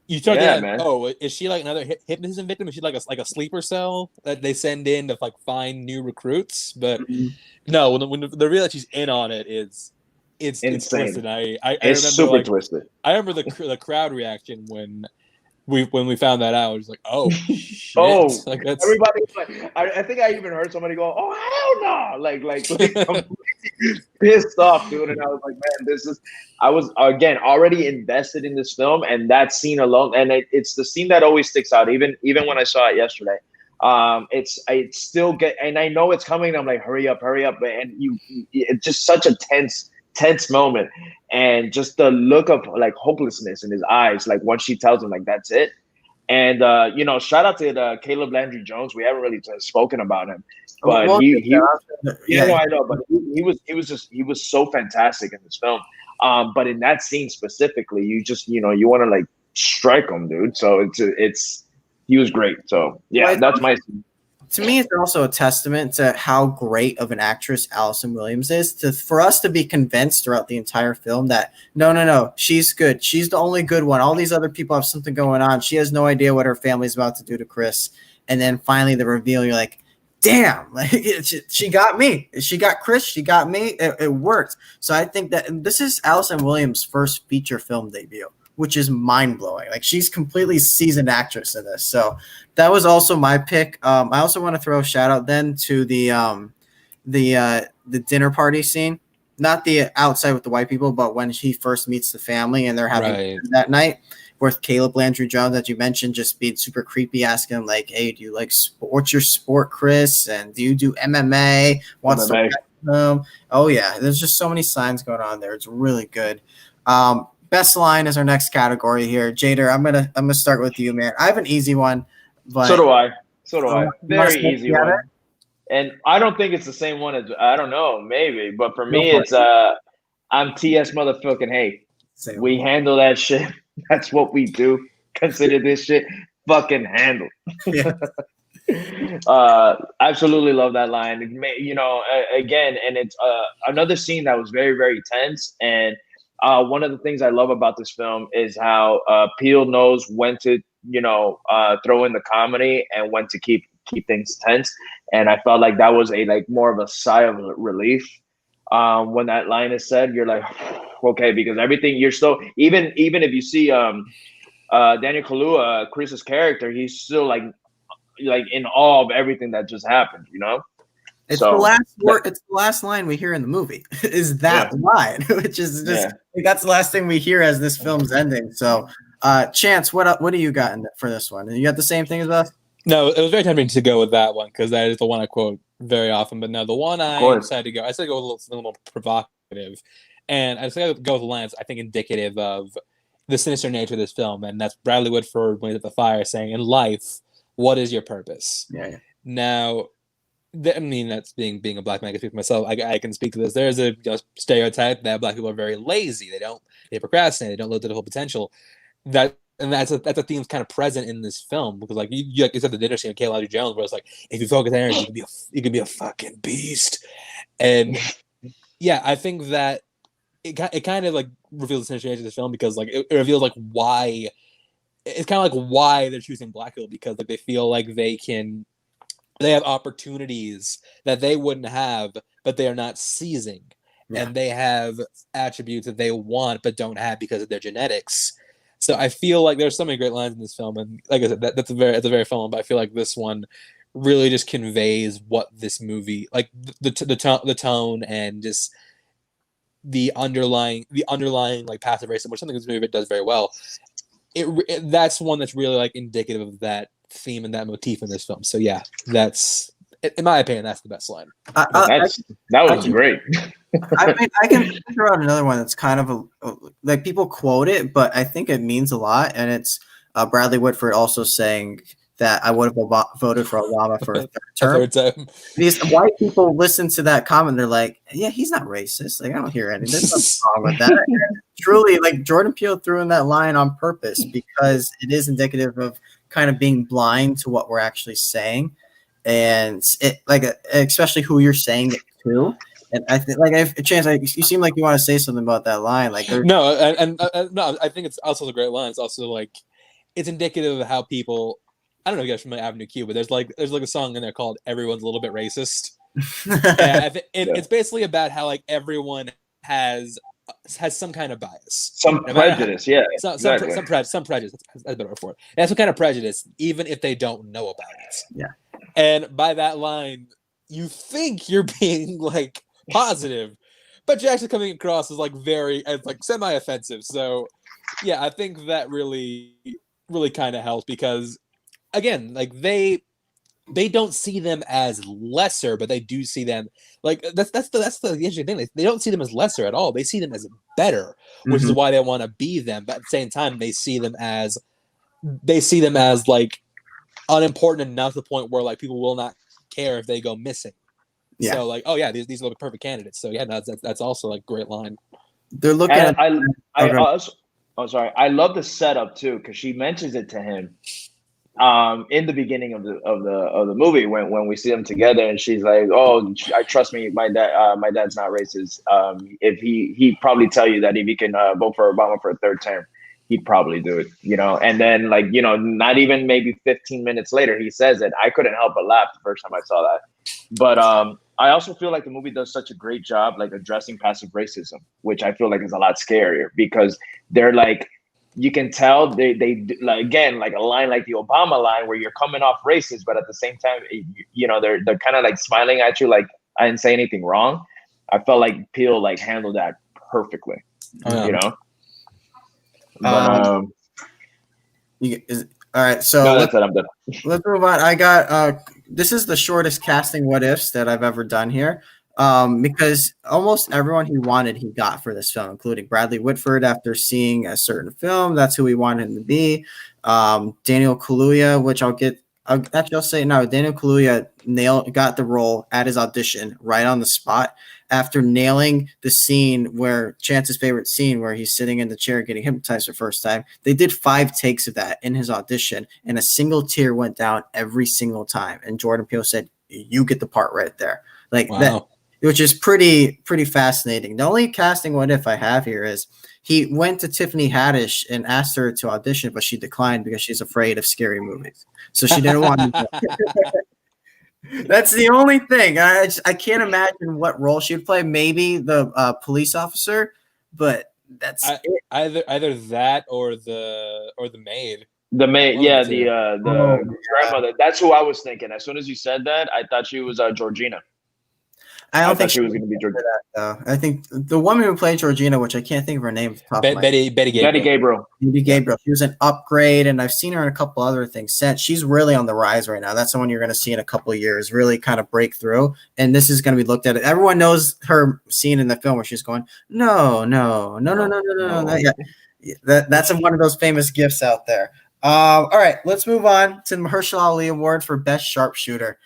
you start thinking, man. Oh, is she like another hypnotism victim? Is she like a sleeper cell that they send in to like find new recruits? But no, when the reveal that she's in on it is. It's twisted. I it's remember super twisted. I remember the crowd reaction when we found that out. It was like, oh shit. Oh, like that's... everybody was like, I think I even heard somebody go, oh hell no, like pissed off, dude. And I was like, man, I was again already invested in this film, and that scene alone, and it's the scene that always sticks out, even when I saw it yesterday. I still get, and I know it's coming. I'm like, hurry up, and it's just such a tense moment, and just the look of like hopelessness in his eyes, like once she tells him like that's it. And shout out to Caleb Landry Jones. We haven't really spoken about him, but I know, but he was so fantastic in this film. But in that scene specifically, you just you want to like strike him, dude. So it's he was great. So yeah, that's my scene. To me, it's also a testament to how great of an actress Allison Williams is. For us to be convinced throughout the entire film that no, she's good. She's the only good one. All these other people have something going on. She has no idea what her family's about to do to Chris. And then finally the reveal, you're like, damn, like she got me. She got Chris. She got me. It worked. So I think that this is Allison Williams' first feature film debut, which is mind-blowing. Like she's completely seasoned actress in this. So that was also my pick. I also want to throw a shout out then to the dinner party scene, not the outside with the white people, but when he first meets the family and they're having dinner that night with Caleb Landry Jones, that you mentioned, just being super creepy, asking him like, hey, do you like what's your sport, Chris? And do you do MMA? What's the oh yeah, there's just so many signs going on there. It's really good. Best line is our next category here. Jader, I'm gonna start with you, man. I have an easy one, but so do I. Very easy one. And I don't think it's the same one as I don't know, maybe, but for me it's I'm TS motherfucking hey. We handle that shit. That's what we do. Consider this shit fucking handled. Yeah. Absolutely love that line. Again, and it's another scene that was very, very tense. And one of the things I love about this film is how Peele knows when to, throw in the comedy and when to keep things tense. And I felt like that was more of a sigh of relief when that line is said. You're like, okay, because everything you're still even if you see Daniel Kaluuya, Chris's character, he's still like in awe of everything that just happened. It's the last word. It's the last line we hear in the movie. Is that line, which is just that's the last thing we hear as this film's ending. So, Chance, what do you got for this one? You got the same thing as us? No, it was very tempting to go with that one because that is the one I quote very often. But no, the one I decided to go with a little more provocative, and I decided to go with a line that's, I think, indicative of the sinister nature of this film, and that's Bradley Whitford when he's at the fire saying, "In life, what is your purpose?" Yeah. Now. That's being a black man. I can speak for myself. I can speak to this. There's a stereotype that black people are very lazy. They procrastinate. They don't live to the full potential. That's a theme that's kind of present in this film because like you said, the dinner scene of Caleb Jones, where it's like if you focus energy, you can be a fucking beast. And yeah, I think that it kind of like reveals the situation of the film because like it reveals like why it's kind of like why they're choosing Black Hole because like they feel like they have opportunities that they wouldn't have, but they are not seizing. Yeah. And they have attributes that they want but don't have because of their genetics. So I feel like there's so many great lines in this film, and like I said, that's a very fun one. But I feel like this one really just conveys what this movie, like the tone and just the underlying like passive racism, which something this movie does very well. That's one that's really like indicative of that theme and that motif in this film. So yeah, that's in my opinion, that's the best line. That was great. I mean, I can figure out another one that's kind of like people quote it, but I think it means a lot. And it's Bradley Whitford also saying that I would have voted for Obama for a third term. These white people listen to that comment, they're like, "Yeah, he's not racist. Like I don't hear anything. There's nothing wrong with that." And truly, like Jordan Peele threw in that line on purpose because it is indicative of kind of being blind to what we're actually saying, and it like especially who you're saying it to. And I think, like, Chance, you seem like you want to say something about that line. Like, no, and no, I think it's also a great line. It's also like it's indicative of how people. I don't know if you guys remember Avenue Q, but there's like a song in there called "Everyone's a Little Bit Racist." It's basically about how like everyone has some kind of bias, some prejudice, some prejudice. That's a better word for it. That's some kind of prejudice, even if they don't know about it. Yeah, and by that line, you think you're being like positive, but you're actually coming across as like semi-offensive. So yeah, I think that really kind of helps because again, like they don't see them as lesser, but they do see them like that's the interesting thing. They don't see them as lesser at all. They see them as better, which is why they want to be them. But at the same time, they see them as like unimportant enough to the point where like people will not care if they go missing. Yeah. So like, oh yeah, these are the perfect candidates. So yeah, that's also like a great line. They're looking at. I love the setup too because she mentions it to him in the beginning of the movie when we see them together, and she's like, "Oh, I trust me, my dad's not racist. If he'd probably tell you that if he can vote for Obama for a third term, he'd probably do it, you know." And then like not even maybe 15 minutes later, he says it. I couldn't help but laugh the first time I saw that. But I also feel like the movie does such a great job like addressing passive racism, which I feel like is a lot scarier because they're like. You can tell they like again like a line like the Obama line where you're coming off racist, but at the same time, they're kind of like smiling at you like I didn't say anything wrong. I felt like Peele like handled that perfectly, All right, so let's move on. I got this is the shortest casting what ifs that I've ever done here. Because almost everyone he wanted, he got for this film, including Bradley Whitford after seeing a certain film. That's who we wanted him to be. Daniel Kaluuya, which I'll say no. Daniel Kaluuya got the role at his audition right on the spot after nailing the scene where Chance's favorite scene where he's sitting in the chair getting hypnotized for the first time. They did 5 takes of that in his audition, and a single tear went down every single time. And Jordan Peele said, "You get the part right there." Like that. Which is pretty fascinating. The only casting what if I have here is he went to Tiffany Haddish and asked her to audition, but she declined because she's afraid of scary movies. So she didn't want to. That's the only thing. I can't imagine what role she would play. Maybe the police officer, but that's it. Either that or the maid. The maid, yeah, the grandmother. That's who I was thinking. As soon as you said that, I thought she was Georgina. I don't think she was going to be Georgina. I think the woman who played Georgina, which I can't think of her name, Betty Gabriel. She was an Upgrade, and I've seen her in a couple other things since. She's really on the rise right now. That's someone you're going to see in a couple of years really kind of break through, and this is going to be looked at. Everyone knows her scene in the film where she's going, no. That's one of those famous gifs out there. All right, let's move on to the Herschel Ali Award for Best Sharpshooter.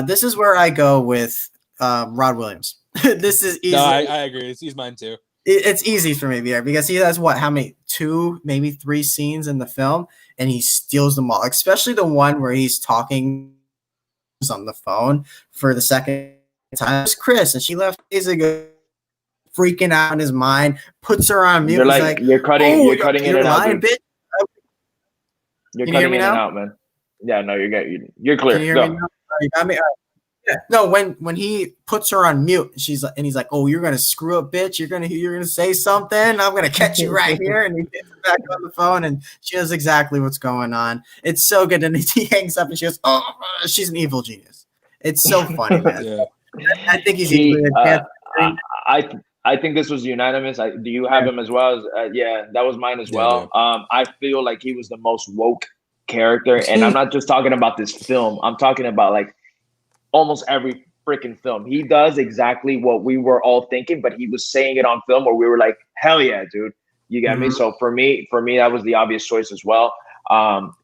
This is where I go with Rod Williams. This is easy. No, I agree. He's mine too. It's easy for me there because he has how many 2, maybe 3 scenes in the film, and he steals them all. Especially the one where he's talking on the phone for the second time. It's Chris, and she left days ago. freaking out in his mind, puts her on mute. You're He's like, you're cutting in and out, lying, dude. bitch. You're Can you hear cutting me in now? and out, man. Yeah, no, you're clear. Can you hear Go. me now? You got me? All right. Yeah. No, when he puts her on mute, he's like, "Oh, you're gonna screw up, bitch. You're gonna say something. I'm gonna catch you right here." And he gets her back on the phone, and she knows exactly what's going on. It's so good. And he hangs up, and she goes, "Oh, she's an evil genius." It's so funny, man. Yeah. I think he's easily a chance. I think this was unanimous. Do you have him as well? Yeah, that was mine as well. I feel like he was the most woke character, and I'm not just talking about this film. I'm talking about like almost every freaking film. He does exactly what we were all thinking, but he was saying it on film where we were like, hell yeah, dude. You get me? So for me, that was the obvious choice as well.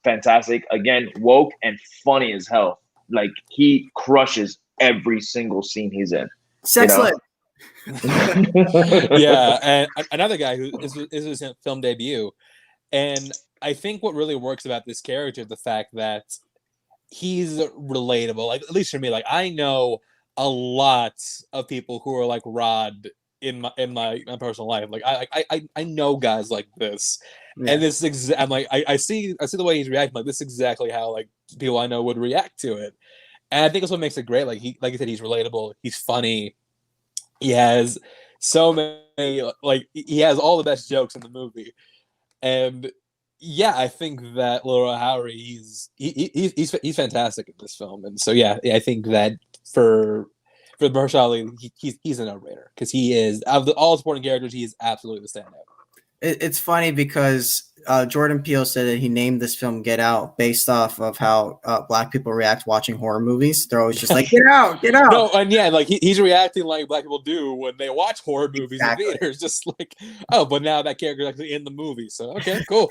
Fantastic. Again, woke and funny as hell. Like he crushes every single scene he's in. Excellent. Yeah, and another guy who is his film debut. And I think what really works about this character is the fact that he's relatable. Like, at least for me, like I know a lot of people who are like Rod in my personal life. Like I know guys like this, and this is I'm like I see the way he's reacting. Like this is exactly how like people I know would react to it, and I think that's what makes it great. Like like you said, he's relatable. He's funny. He has so many he has all the best jokes in the movie, and yeah, I think that Laura Howery, he's fantastic in this film, and so yeah, I think that for Herschel, he's a no-brainer because he is of all supporting characters, he is absolutely the standout. It's funny because Jordan Peele said that he named this film Get Out based off of how black people react watching horror movies. They're always just like, get out, get out. No, and yeah, like he's reacting like black people do when they watch horror movies in theaters. Just like, oh, but now that character's actually in the movie. So, okay, cool.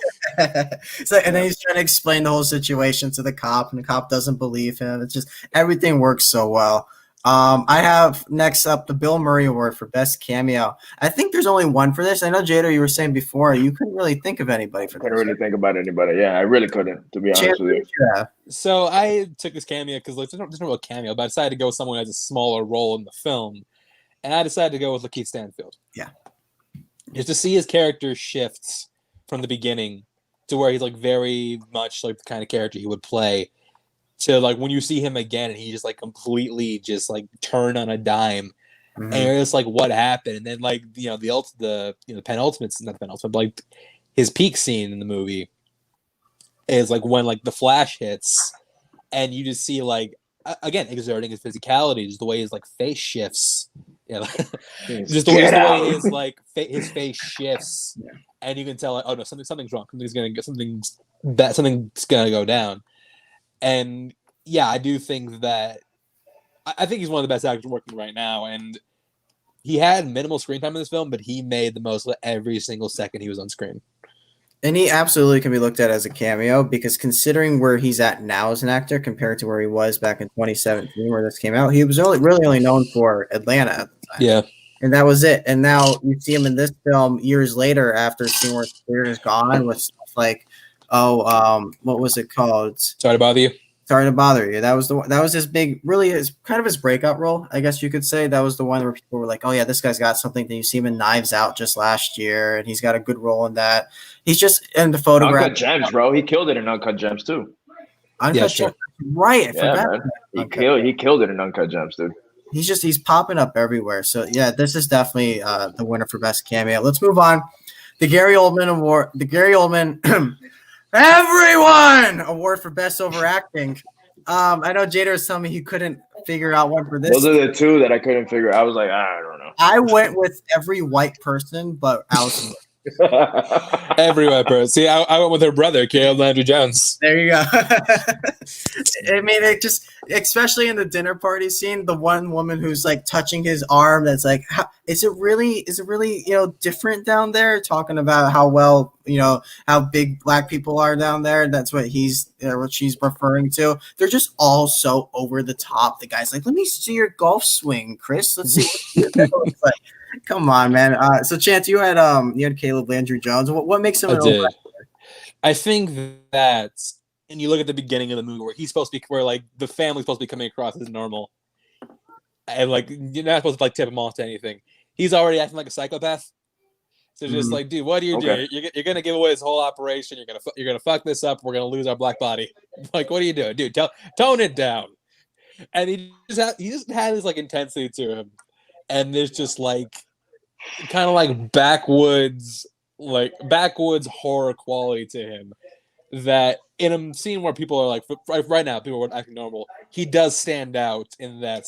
So, and then he's trying to explain the whole situation to the cop, and the cop doesn't believe him. It's just everything works so well. I have next up the Bill Murray Award for Best Cameo. I think there's only one for this. I know, Jader, you were saying before you couldn't really think of anybody for this. Couldn't really think about anybody. Yeah, I really couldn't, to be honest with you. Yeah. So I took this cameo because there's no real cameo, but I decided to go with someone who has a smaller role in the film, and I decided to go with Lakeith Stanfield. Yeah. Just to see his character shifts from the beginning to where he's like very much like the kind of character he would play, to like when you see him again and he just like completely just like turned on a dime, and you're just like, what happened? And then like the penultimate, not the penultimate, but like his peak scene in the movie is like when like the flash hits, and you just see like again exerting his physicality, just the way his like face shifts, just the way his like his face shifts, and you can tell like, oh no, something's wrong, something's gonna go down. And yeah, I do think that I think he's one of the best actors working right now, and he had minimal screen time in this film, but he made the most of every single second he was on screen. And he absolutely can be looked at as a cameo because considering where he's at now as an actor compared to where he was back in 2017 where this came out, he was really only known for Atlanta at the time. Yeah. And that was it. And now you see him in this film years later after seeing where his career is gone with stuff like, what was it called? Sorry to bother you. Sorry to bother you. That was his big, really his kind of his breakout role, I guess you could say. That was the one where people were like, oh yeah, this guy's got something. Then you see him in Knives Out just last year, and he's got a good role in that. He's just in the photograph. Uncut Gems, bro. He killed it in Uncut Gems too. Uncut Gems, right? I forgot. Man. He killed it in Uncut Gems, dude. He's popping up everywhere. So yeah, this is definitely the winner for best cameo. Let's move on. The Gary Oldman Award. The Gary Oldman. Everyone award for best overacting. I know Jader was telling me he couldn't figure out one for this. Those are the two that I couldn't figure out. I was like, I don't know. I went with every white person, but Allison. Every white person. See, I went with her brother, Caleb Landry Jones. There you go. I mean, it just, especially in the dinner party scene, the one woman who's like touching his arm. That's like, is it really, different down there? Talking about how well, how big black people are down there. That's what what she's referring to. They're just all so over the top. The guy's like, let me see your golf swing, Chris. Let's see what it looks like. Come on, man. So Chance, you had Caleb Landry Jones. What makes him? I think that, and you look at the beginning of the movie where he's supposed to be, where like the family's supposed to be coming across as normal, and like you're not supposed to like tip him off to anything. he's already acting like a psychopath. So just like, dude, what do you Okay. do? You're gonna give away his whole operation. You're gonna fuck this up. We're gonna lose our black body. Like, what are you doing, dude? Tone it down. And he just had this like intensity to him, and there's just like kind of like backwoods horror quality to him. That in a scene where people are like right now, people are acting normal, he does stand out in that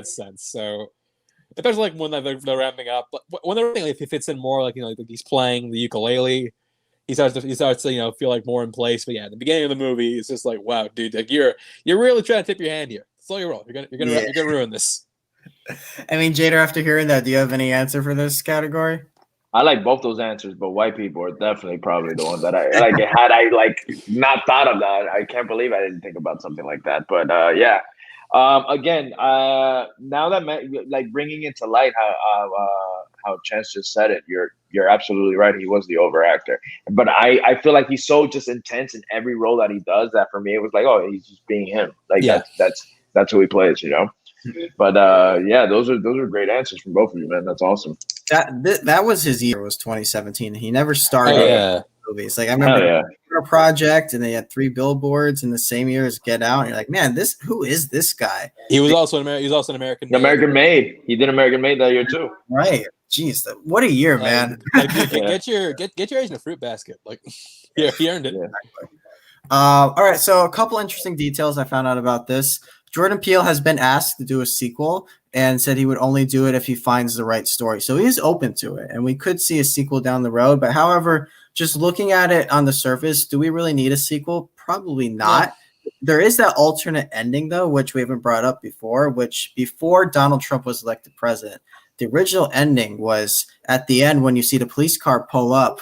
sense. So. Especially like when they're ramping up, when they're ramping, if he fits in more, like like he's playing the ukulele, he starts to feel like more in place. But yeah, at the beginning of the movie, it's just like, wow, dude, like you're really trying to tip your hand here. That's all you're wrong. You're gonna ruin this. I mean, Jader, after hearing that, do you have any answer for this category? I like both those answers, but white people are definitely probably the ones that I like. Had I like not thought of that, I can't believe I didn't think about something like that. But yeah. Again, now that like bringing it to light how Chance just said it, you're absolutely right. He was the overactor, but I feel like he's so just intense in every role that he does that for me it was like, oh, he's just being him. Like that's who he plays, But yeah, those are great answers from both of you, man. That's awesome. That was his year. Was 2017. He never started movies. Like I remember a project, and they had 3 billboards in the same year as Get Out. And you're like, man, who is this guy? He was also an American. American Made. He did American Made that year too. Right. Jeez, what a year, man. Like, get your eggs in a fruit basket. Like, yeah, he earned it. Yeah. All right. So a couple interesting details I found out about this. Jordan Peele has been asked to do a sequel and said he would only do it if he finds the right story. So he is open to it, and we could see a sequel down the road. But however, just looking at it on the surface, do we really need a sequel? Probably not. Yeah. There is that alternate ending, though, which we haven't brought up before, which before Donald Trump was elected president, the original ending was at the end when you see the police car pull up.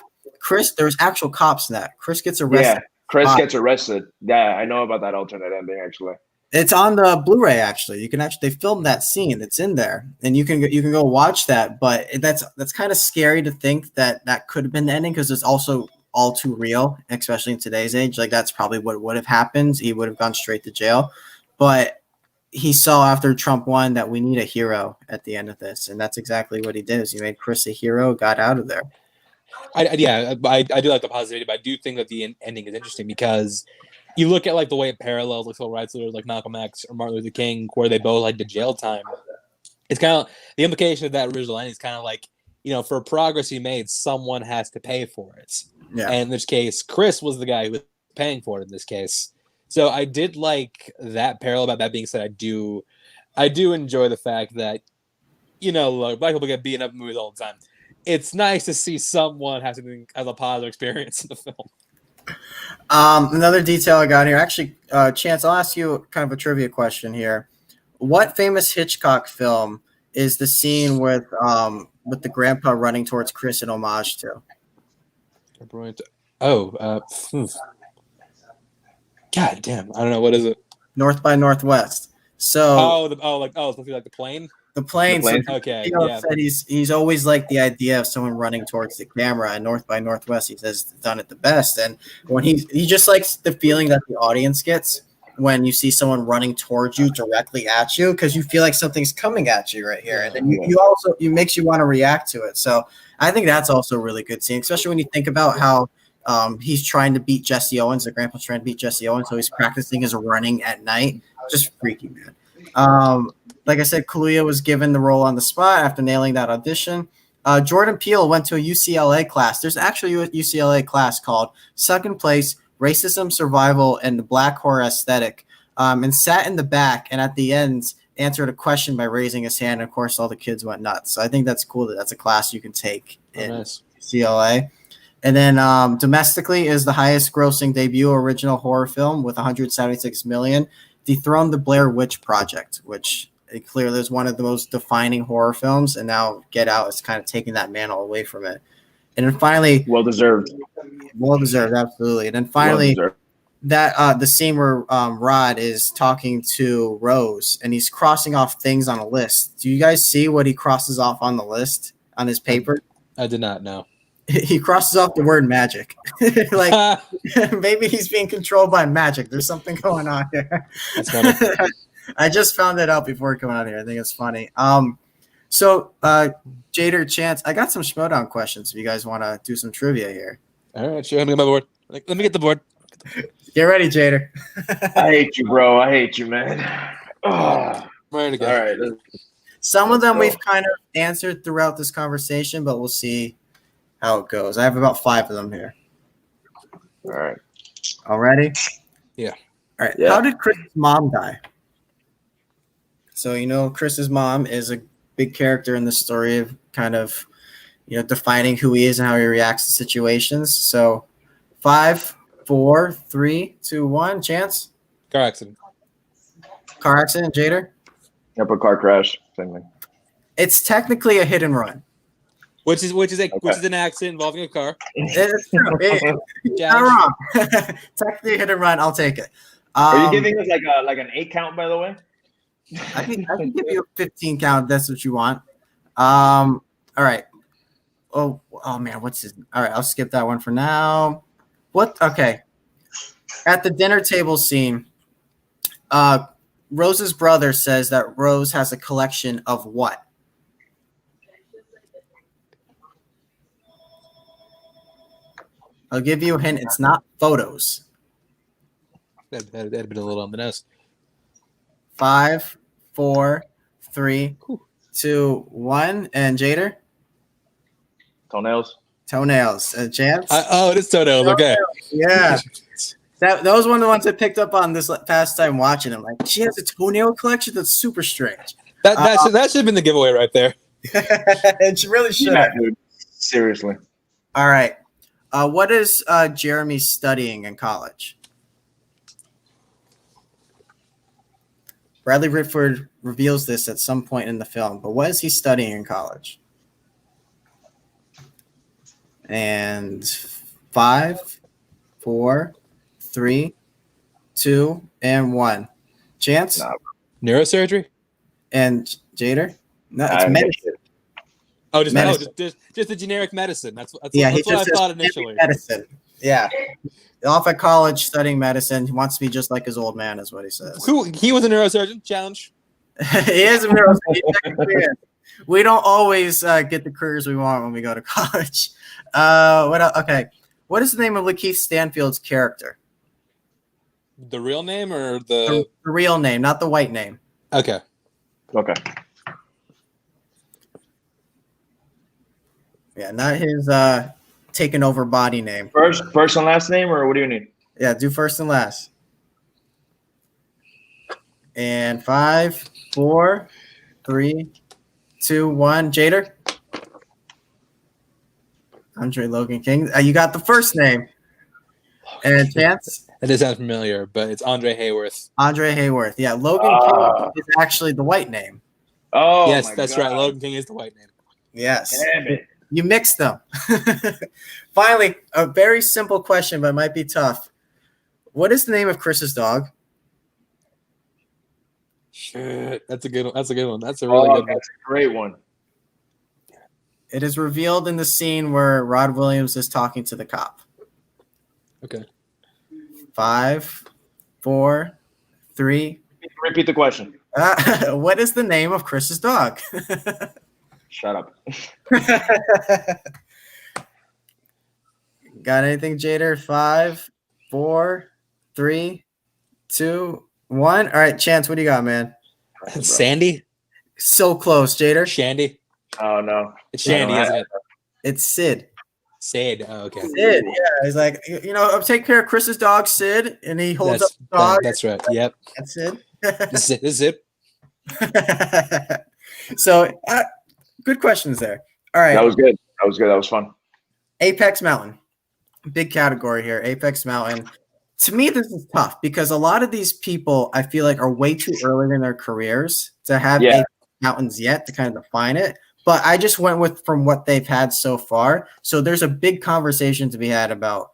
There's actual cops in that. Chris gets arrested. Yeah, Chris gets arrested. Yeah, I know about that alternate ending, actually. It's on the Blu-ray. Actually, they filmed that scene. It's in there, and you can go watch that. But that's kind of scary to think that could have been the ending because it's also all too real, especially in today's age. Like that's probably what would have happened. He would have gone straight to jail. But he saw after Trump won that we need a hero at the end of this, and that's exactly what he did. Is he made Chris a hero, got out of there. I do like the positivity, but I do think that the ending is interesting because you look at like the way it parallels like civil rights leaders like Malcolm X or Martin Luther King, where they both like did jail time. It's kind of the implication of that original ending is kind of like, for progress you made, someone has to pay for it. Yeah. And in this case, Chris was the guy who was paying for it in this case. So I did like that parallel. About that being said, I do enjoy the fact that, like, black people get beaten up in movies all the time. It's nice to see someone has a positive experience in the film. Another detail I got here. Actually, Chance, I'll ask you kind of a trivia question here. What famous Hitchcock film is the scene with the grandpa running towards Chris in homage to? God damn, I don't know, what is it? North by Northwest. So it's supposed to be like the plane. The plane. So okay. Yeah. Said he's always liked the idea of someone running towards the camera. And North by Northwest, he says, done it the best. And when he just likes the feeling that the audience gets when you see someone running towards you directly at you, because you feel like something's coming at you right here, and then you makes you want to react to it. So I think that's also a really good scene, especially when you think about how he's trying to beat Jesse Owens. The grandpa's trying to beat Jesse Owens, so he's practicing his running at night. Just freaky, man. Like I said, Kaluuya was given the role on the spot after nailing that audition. Jordan Peele went to a UCLA class. There's actually a UCLA class called Second Place, Racism, Survival, and the Black Horror Aesthetic, and sat in the back and at the end answered a question by raising his hand. And of course, all the kids went nuts. So I think that's cool that's a class you can take in UCLA. And then domestically is the highest grossing debut original horror film with $176 million, dethroned the Blair Witch Project, which clearly is one of the most defining horror films, and now Get Out is kind of taking that mantle away from it. And then finally, well deserved, absolutely. And then finally, that the scene where Rod is talking to Rose and he's crossing off things on a list. Do you guys see what he crosses off on the list on his paper? I did not know. He crosses off the word magic. Like maybe he's being controlled by magic. There's something going on here. That's funny. I just found that out before coming out here. I think it's funny. So, Jader, Chance, I got some Schmodown questions if you guys want to do some trivia here. All right, sure. Let me get my board. Let me get the board. Get ready, Jader. I hate you, bro. I hate you, man. Oh. Ready to go. All right. Some of them Let's go. we've kind of answered throughout this conversation, but we'll see how it goes. I have about 5 of them here. All right. All ready? Yeah. All right. Yeah. How did Chris's mom die? So, Chris's mom is a big character in the story of kind of, defining who he is and how he reacts to situations. So 5, 4, 3, 2, 1. Chance? Car accident. Car accident, Jader? Yep, a car crash. Same thing. It's technically a hit and run. Which is an accident involving a car. It's true. Not wrong. Technically a hit and run. I'll take it. Are you giving us like an 8 count, by the way? I can give you a 15 count if that's what you want. All right. Oh man, what's his? All right, I'll skip that one for now. What? Okay. At the dinner table scene, Rose's brother says that Rose has a collection of what? I'll give you a hint. It's not photos. That'd have been a little on the nose. 5, 4, 3, 2, 1. And Jader? Toenails. Chance? It is toenails. Okay. Yeah. That was one of the ones I picked up on this past time watching him. Like, she has a toenail collection that's super strange. That should have been the giveaway right there. It really should. Yeah, dude. Seriously. All right. What is Jeremy studying in college? Bradley Whitford reveals this at some point in the film, but what is he studying in college? And 5, 4, 3, 2, and 1. Chance? Nah. Neurosurgery? And Jader? No, it's medicine. Oh, just Medicine. Just the generic medicine. That's what He I just thought says initially. medicine. Yeah. Off at college studying medicine. He wants to be just like his old man, is what he says. He was a neurosurgeon. Challenge. He is a neurosurgeon. He technically is. We don't always get the careers we want when we go to college. What else? Okay. What is the name of Lakeith Stanfield's character? The real name or The real name, not the white name. Okay. Yeah, not his taken over body name. First and last name, or what do you need? Yeah, do first and last. And 5, 4, 3, 2, 1. Jader? Andre Logan King. You got the first name. And Chance? It does sound familiar, but it's Andre Hayworth. Andre Hayworth. Yeah, Logan King is actually the white name. Oh, yes, that's right. Logan King is the white name. Yes. Damn it. You mixed them. Finally, a very simple question, but it might be tough. What is the name of Chris's dog? Shit, that's a good one. That's a good one. That's a really good one. That's a great one. It is revealed in the scene where Rod Williams is talking to the cop. Okay. 5, 4, 3. Repeat the question. What is the name of Chris's dog? Shut up. Got anything, Jader? 5, 4, 3, 2, 1. All right, Chance, what do you got, man? Sandy? So close, Jader. Shandy? Oh, no. It's Shandy, isn't it? It's Sid. Sid. Oh, okay. Sid, yeah. He's like, I'll take care of Chris's dog, Sid, and he holds up the dog. That's right. Yep. That's Sid. This is it. So, good questions there. All right. That was good. That was fun. Apex Mountain. Big category here. Apex Mountain. To me, this is tough because a lot of these people I feel like are way too early in their careers to have Apex Mountains yet to kind of define it. But I just went from what they've had so far. So there's a big conversation to be had about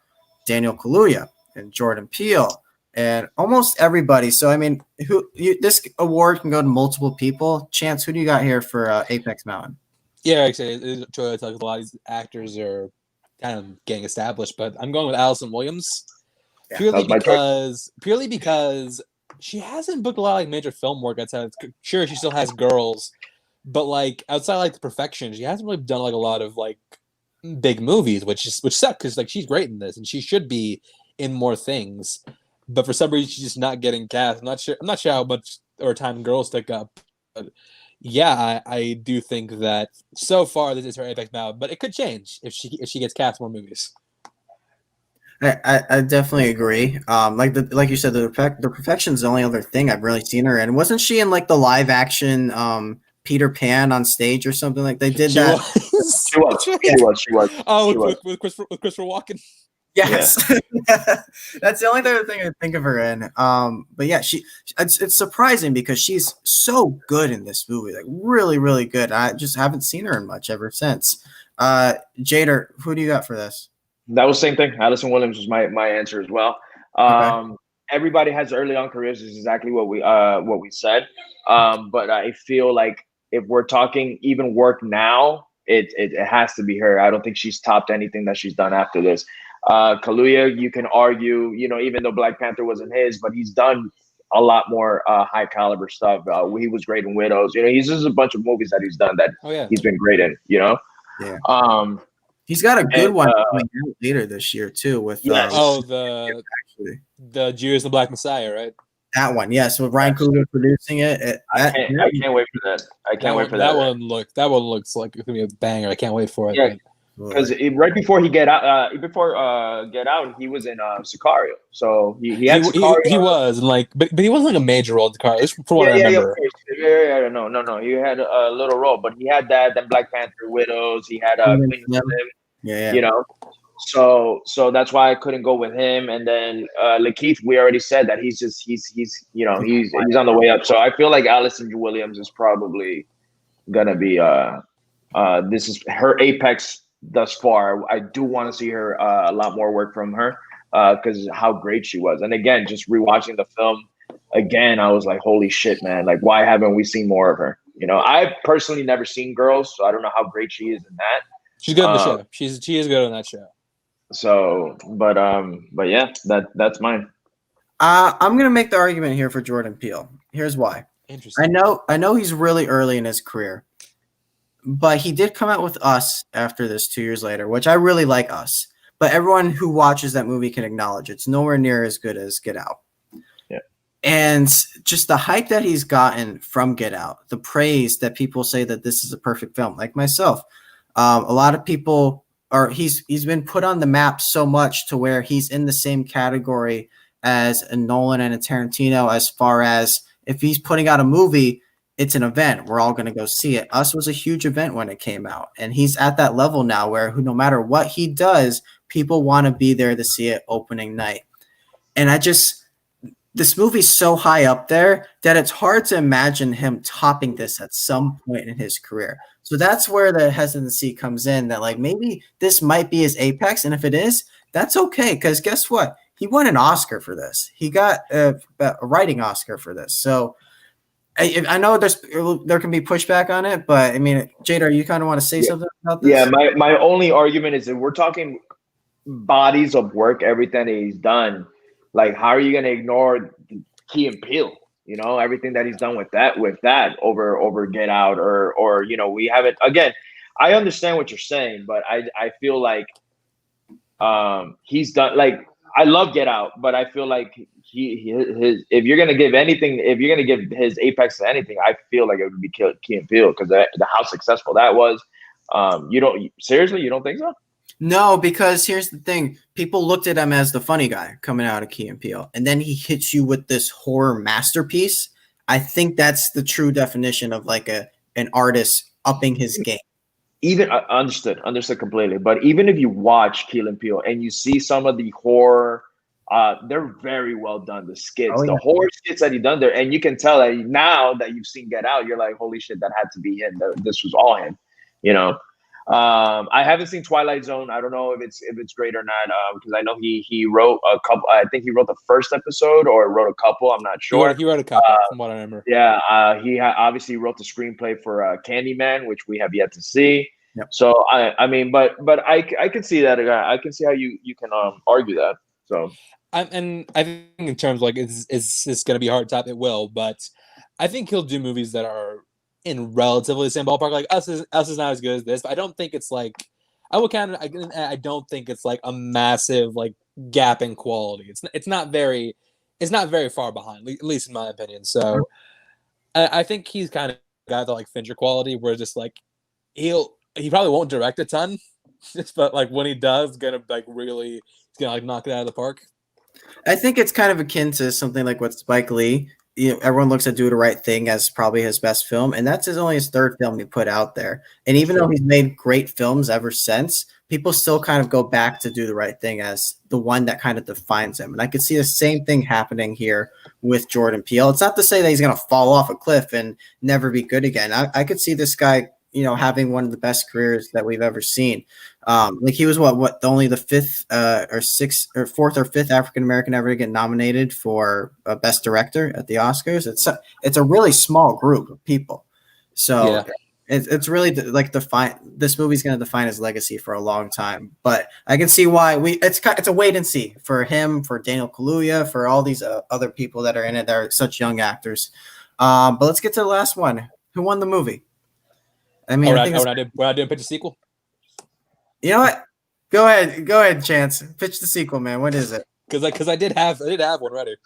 Daniel Kaluuya and Jordan Peele and almost everybody. So, I mean, this award can go to multiple people. Chance, who do you got here for Apex Mountain? Yeah, actually, a lot of these actors are kind of getting established, but I'm going with Allison Williams purely because she hasn't booked a lot of major film work. Sure, she still has Girls, But like outside like the perfection, she hasn't really done like a lot of like big movies, which sucks because like she's great in this and she should be in more things. But for some reason, she's just not getting cast. I'm not sure how much or time girls stick up. But yeah, I do think that so far this is her apex now, but it could change if she gets cast in more movies. I definitely agree. Like you said, the perfection's the only other thing I've really seen her in. Wasn't she in like the live action Peter Pan on stage or something like they did She that? was. She was. She was. Oh, She was. with Christopher Walken. Yes, that's the only other thing I think of her in. But yeah, it's surprising because she's so good in this movie, like really, really good. I just haven't seen her in much ever since. Jader, who do you got for this? That was the same thing. Allison Williams was my answer as well. Okay. Everybody has early on careers. Is exactly what we said. But I feel like if we're talking even work now, it has to be her. I don't think she's topped anything that she's done after this. Kaluuya, you can argue, even though Black Panther wasn't his, but he's done a lot more high caliber stuff. He was great in Widows. He's just a bunch of movies that he's done that he's been great in. Yeah. He's got a good one and, coming out later this year too. With yes. The Judas the Black Messiah, right? That one, yes, with Ryan Coogler producing it. I can't wait for that. I can't wait for that. That one looks like it's gonna be a banger. I can't wait for it. Yeah, because right before he Get Out, he was in Sicario. So he had Sicario. He was like, but he wasn't like a major role in Sicario. At least from what I remember. Yeah, no. He had a little role, but he had that. Then Black Panther, Widows. He had Queen of him. Yeah. So that's why I couldn't go with him. And then Lakeith, we already said that he's on the way up. So I feel like Allison Williams is probably gonna be this is her apex thus far. I do want to see her a lot more work from her because how great she was. And again, just rewatching the film again, I was like, holy shit, man! Like, why haven't we seen more of her? I've personally never seen Girls, so I don't know how great she is in that. She's good in the show. She is good on that show. So, but yeah, that's mine. I'm gonna make the argument here for Jordan Peele. Here's why. Interesting. I know he's really early in his career, but he did come out with Us after this 2 years later, which I really like Us. But everyone who watches that movie can acknowledge it's nowhere near as good as Get Out. Yeah. And just the hype that he's gotten from Get Out, the praise that people say that this is a perfect film, like myself. A lot of people he's been put on the map so much to where he's in the same category as a Nolan and a Tarantino as far as if he's putting out a movie, it's an event. We're all going to go see it. Us was a huge event when it came out. And he's at that level now where no matter what he does, people want to be there to see it opening night. And this movie's so high up there that it's hard to imagine him topping this at some point in his career. So that's where the hesitancy comes in that like maybe this might be his apex. And if it is, that's okay. Because guess what? He won an Oscar for this. He got a writing Oscar for this. So I know there can be pushback on it, but I mean, Jader, you kind of want to say something about this? Yeah, my only argument is that we're talking bodies of work, everything that he's done. Like, how are you going to ignore Key and Peele? Everything that he's done with that over Get Out or we haven't. Again, I understand what you're saying, but I feel like he's done. Like, I love Get Out, but I feel like if you're gonna give his apex to anything, I feel like it would be Key and Peele because how successful that was. You don't think so? No, because here's the thing. People looked at him as the funny guy coming out of Key and Peele, and then he hits you with this horror masterpiece. I think that's the true definition of like an artist upping his game. Even understood completely. But even if you watch Key and Peele and you see some of the horror, they're very well done. The skits, the horror skits that he done there, and you can tell that now that you've seen Get Out, you're like, holy shit, that had to be him. This was all him, I haven't seen Twilight Zone. I don't know if it's great or not because I know he wrote a couple. I think he wrote the first episode or wrote a couple. I'm not sure. He wrote a couple from what I remember. Yeah, he obviously wrote the screenplay for Candyman, which we have yet to see. Yep. So I mean, but I can see that. I can see how you can argue that. So and I think in terms of like it's going to be hard to top. It will, but I think he'll do movies that are in relatively the same ballpark. Like Us is not as good as this, but I don't think it's like I don't think it's like a massive like gap in quality. It's not very far behind, at least in my opinion. So I think he's kind of got the like Fincher quality, where just like he probably won't direct a ton, but like when he does, gonna like really he's gonna like knock it out of the park. I think it's kind of akin to something like what Spike Lee. Everyone looks at Do the Right Thing as probably his best film, and that's only his third film he put out there. And even though he's made great films ever since, people still kind of go back to Do the Right Thing as the one that kind of defines him. And I could see the same thing happening here with Jordan Peele. It's not to say that he's going to fall off a cliff and never be good again. I could see this guy, having one of the best careers that we've ever seen. Like he was only the fifth or fourth or fifth African American ever to get nominated for Best Director at the Oscars. It's a really small group of people, so it's really like this movie's going to define his legacy for a long time. But I can see why it's a wait and see for him, for Daniel Kaluuya, for all these other people that are in it that are such young actors. But let's get to the last one. Who won the movie? I mean, we're not doing pitch a sequel. You know what? Go ahead, Chance. Pitch the sequel, man. What is it? Because I did have one ready.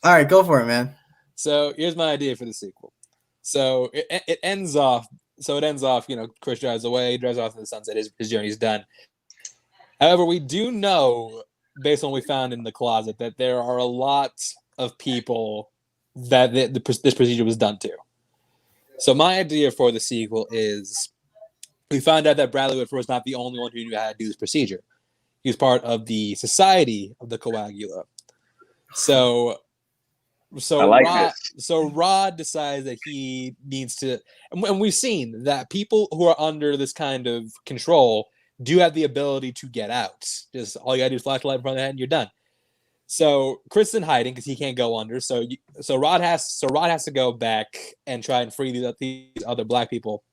All right, go for it, man. So here's my idea for the sequel. So it ends off. Chris drives away, drives off in the sunset. His journey's done. However, we do know, based on what we found in the closet, that there are a lot of people that this procedure was done to. So my idea for the sequel is, we found out that Bradley Whitford was not the only one who knew how to do this procedure. He was part of the Society of the Coagula. So Rod decides that he needs to, and we've seen that people who are under this kind of control do have the ability to get out. Just all you gotta do is flash a light in front of the head and you're done. So Chris is in hiding because he can't go under. So Rod has to go back and try and free these other black people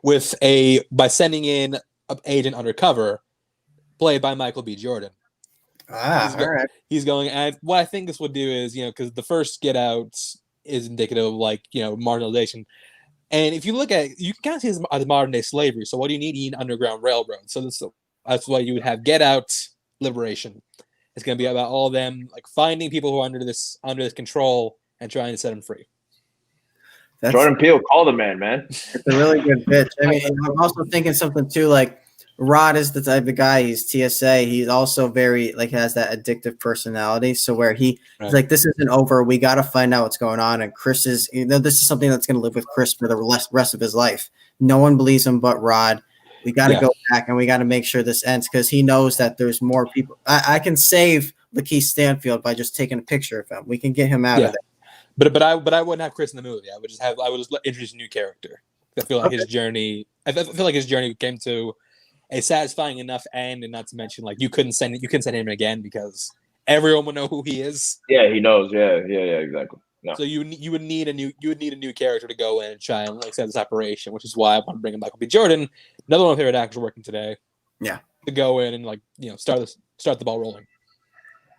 by sending in an agent undercover, played by Michael B. Jordan. All right. He's going, and what I think this would do is, because the first Get Out is indicative of marginalization. And if you look at it, you can kind of see this as modern day slavery. So what do you need? You need an underground railroad. So that's why you would have Get Out, Liberation. It's going to be about all of them finding people who are under this control and trying to set them free. Jordan Peele, call the man. It's a really good pitch. I mean, I'm also thinking something too, like Rod is the type of guy, he's TSA. He's also very has that addictive personality. So where he's like, this isn't over. We got to find out what's going on. And Chris is, this is something that's going to live with Chris for the rest of his life. No one believes him but Rod. We got to go back and we got to make sure this ends, because he knows that there's more people. I can save Lakeith Stanfield by just taking a picture of him. We can get him out of there. But I wouldn't have Chris in the movie. I would just introduce a new character. I feel like his journey. I feel like his journey came to a satisfying enough end, and not to mention you couldn't send him again because everyone would know who he is. Yeah, he knows. Yeah, exactly. No. So you would need a new character to go in and try and set this operation, which is why I want to bring in Michael B. Jordan, another one of my favorite actors working today. Yeah, to go in and start the ball rolling.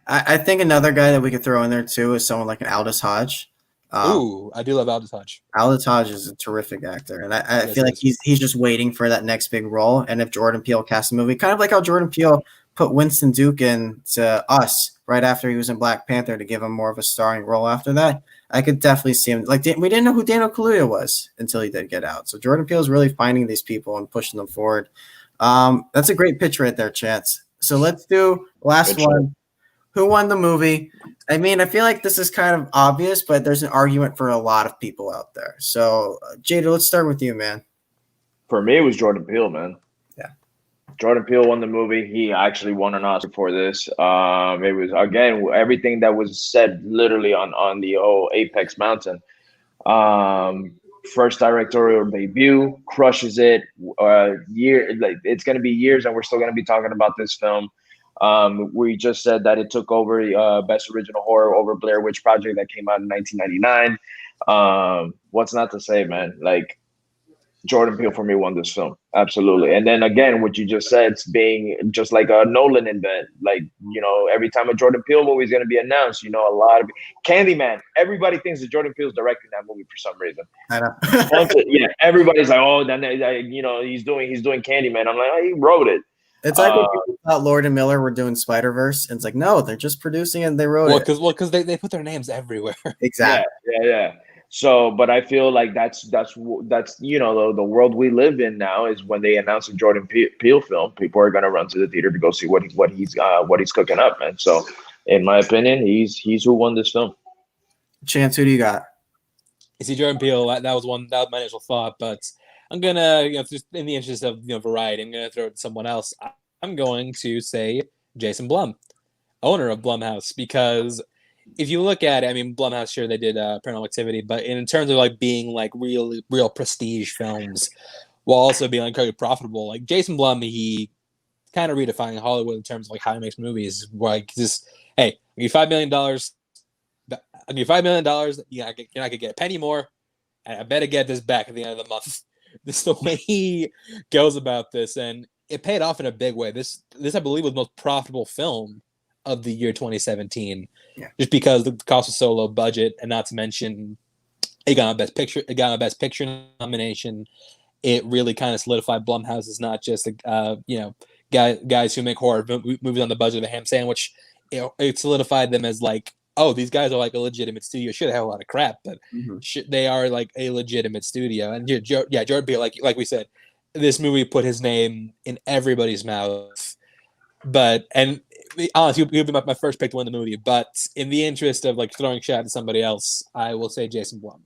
I think another guy that we could throw in there too is someone like an Aldous Hodge. I do love Aldous Hodge. Aldous Hodge is a terrific actor, and I feel like he's just waiting for that next big role. And if Jordan Peele casts a movie, kind of like how Jordan Peele put Winston Duke into Us right after he was in Black Panther to give him more of a starring role after that, I could definitely see him. We didn't know who Daniel Kaluuya was until he did Get Out. So Jordan Peele is really finding these people and pushing them forward. That's a great pitch right there, Chance. So let's do last one. Who won the movie? I mean, I feel like this is kind of obvious, but there's an argument for a lot of people out there. So, Jader, let's start with you, man. For me, it was Jordan Peele, man. Yeah. Jordan Peele won the movie. He actually won an Oscar for this. It was, again, everything that was said literally on the whole Apex Mountain. First directorial debut, crushes it. It's going to be years, and we're still going to be talking about this film. We just said that it took over Best Original Horror over Blair Witch Project that came out in 1999. What's not to say, man? Jordan Peele for me won this film. Absolutely. And then again, what you just said, it's being just like a Nolan event. Like, every time a Jordan Peele movie is going to be announced, a lot of Candyman. Everybody thinks that Jordan Peele's directing that movie for some reason. I know. Yeah, everybody's like, oh, then he's doing Candyman. I'm like, oh, he wrote it. It's like when people thought Lord and Miller were doing Spider-Verse. And it's like, no, they're just producing it and they wrote it. Because they put their names everywhere. Exactly. Yeah. So, but I feel like that's the world we live in now is when they announce a Jordan Peele film, people are gonna run to the theater to go see what he's cooking up, man. So, in my opinion, he's who won this film. Chance, who do you got? You see, Jordan Peele. That was my initial thought, but I'm gonna, just in the interest of variety, I'm gonna throw it to someone else. I'm going to say Jason Blum, owner of Blumhouse, because if you look at it, I mean, Blumhouse, sure, they did Paranormal Activity, but in terms of like being like real prestige films, while also being incredibly profitable, like Jason Blum, he kind of redefining Hollywood in terms of like how he makes movies. Like, just, hey, I'll give you $5 million. I'll give you $5 million. You're not gonna get a penny more, and I better get this back at the end of the month. This is the way he goes about this, and it paid off in a big way. This I believe was the most profitable film of the year 2017, just because the cost was so low budget, and not to mention it got a best picture nomination. It really kind of solidified Blumhouse as not just guys who make horror movies on the budget of a ham sandwich. It solidified them as like, oh, these guys are like a legitimate studio. Sure, they have a lot of crap, but they are like a legitimate studio. And Jordan Peele, like we said, this movie put his name in everybody's mouth. And honestly, he would be my first pick to win the movie. But in the interest of like throwing shot to somebody else, I will say Jason Blum.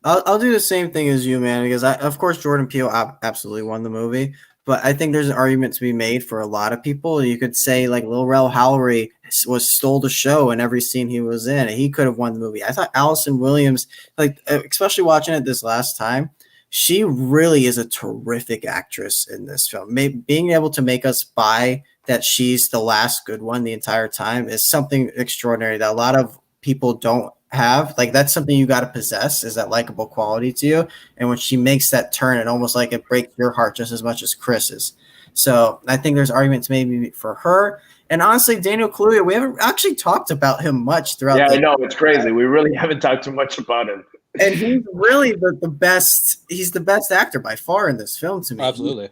I'll do the same thing as you, man, because of course Jordan Peele absolutely won the movie. But I think there's an argument to be made for a lot of people. You could say like Lil Rel Howery stole the show in every scene he was in. And he could have won the movie. I thought Allison Williams, like especially watching it this last time, she really is a terrific actress in this film. Being able to make us buy that she's the last good one the entire time is something extraordinary that a lot of people don't have. Like, that's something you got to possess, is that likable quality to you. And when she makes that turn, it almost like it breaks your heart just as much as Chris's. So I think there's arguments maybe for her. And honestly, Daniel Kaluuya, we haven't actually talked about him much throughout. Yeah, I know, it's crazy. We really haven't talked too much about him. And he's really the best. He's the best actor by far in this film to me. Absolutely.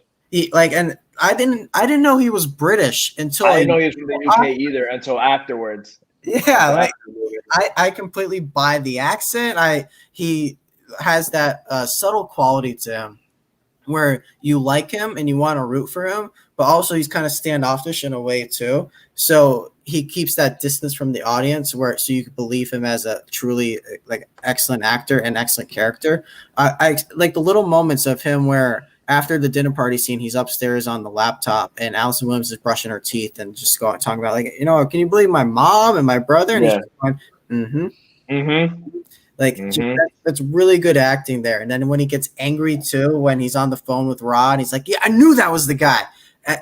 And I didn't know he was British until I didn't know he was from the UK either until afterwards. Yeah, I completely buy the accent. He has that subtle quality to him where you like him and you want to root for him, but also he's kind of standoffish in a way too. So he keeps that distance from the audience so you can believe him as a truly like excellent actor and excellent character. I like the little moments of him where after the dinner party scene, he's upstairs on the laptop and Allison Williams is brushing her teeth and just talking about like, can you believe my mom and my brother? And he's going, that's really good acting there. And then when he gets angry too, when he's on the phone with Rod, he's like, yeah, I knew that was the guy.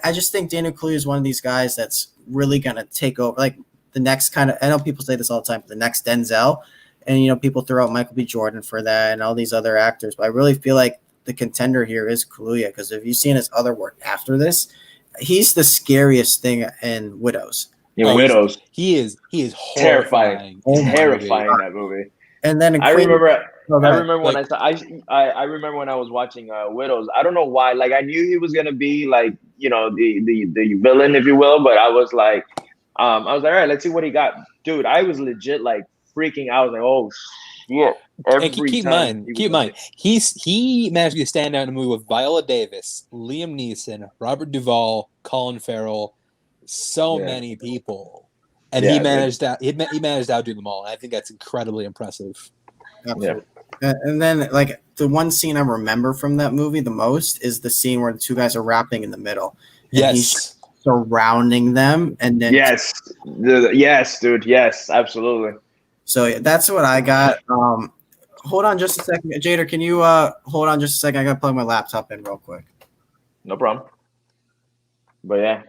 I just think Daniel Kaluuya is one of these guys that's really going to take over, like the next kind of, I know people say this all the time, but the next Denzel. And, people throw out Michael B. Jordan for that and all these other actors. But I really feel like the contender here is Kaluuya, because if you've seen his other work after this, he's the scariest thing in Widows. Widows. He is horrifying. Terrifying in that movie. And then I remember when I was watching Widows. I don't know why. Like, I knew he was gonna be like, the villain, if you will. But I was like, all right, let's see what he got, dude. I was legit like freaking out. I was like, oh shit. Keep in mind, he managed to stand out in a movie with Viola Davis, Liam Neeson, Robert Duvall, Colin Farrell, many people, and he managed to outdo them all. And I think that's incredibly impressive. Absolutely. Yeah. And then, like, the one scene I remember from that movie the most is the scene where the two guys are rapping in the middle. And he's surrounding them, and then yes, dude, yes, absolutely. So that's what I got. Hold on just a second. Jader, can you hold on just a second? I got to plug my laptop in real quick. No problem. But yeah.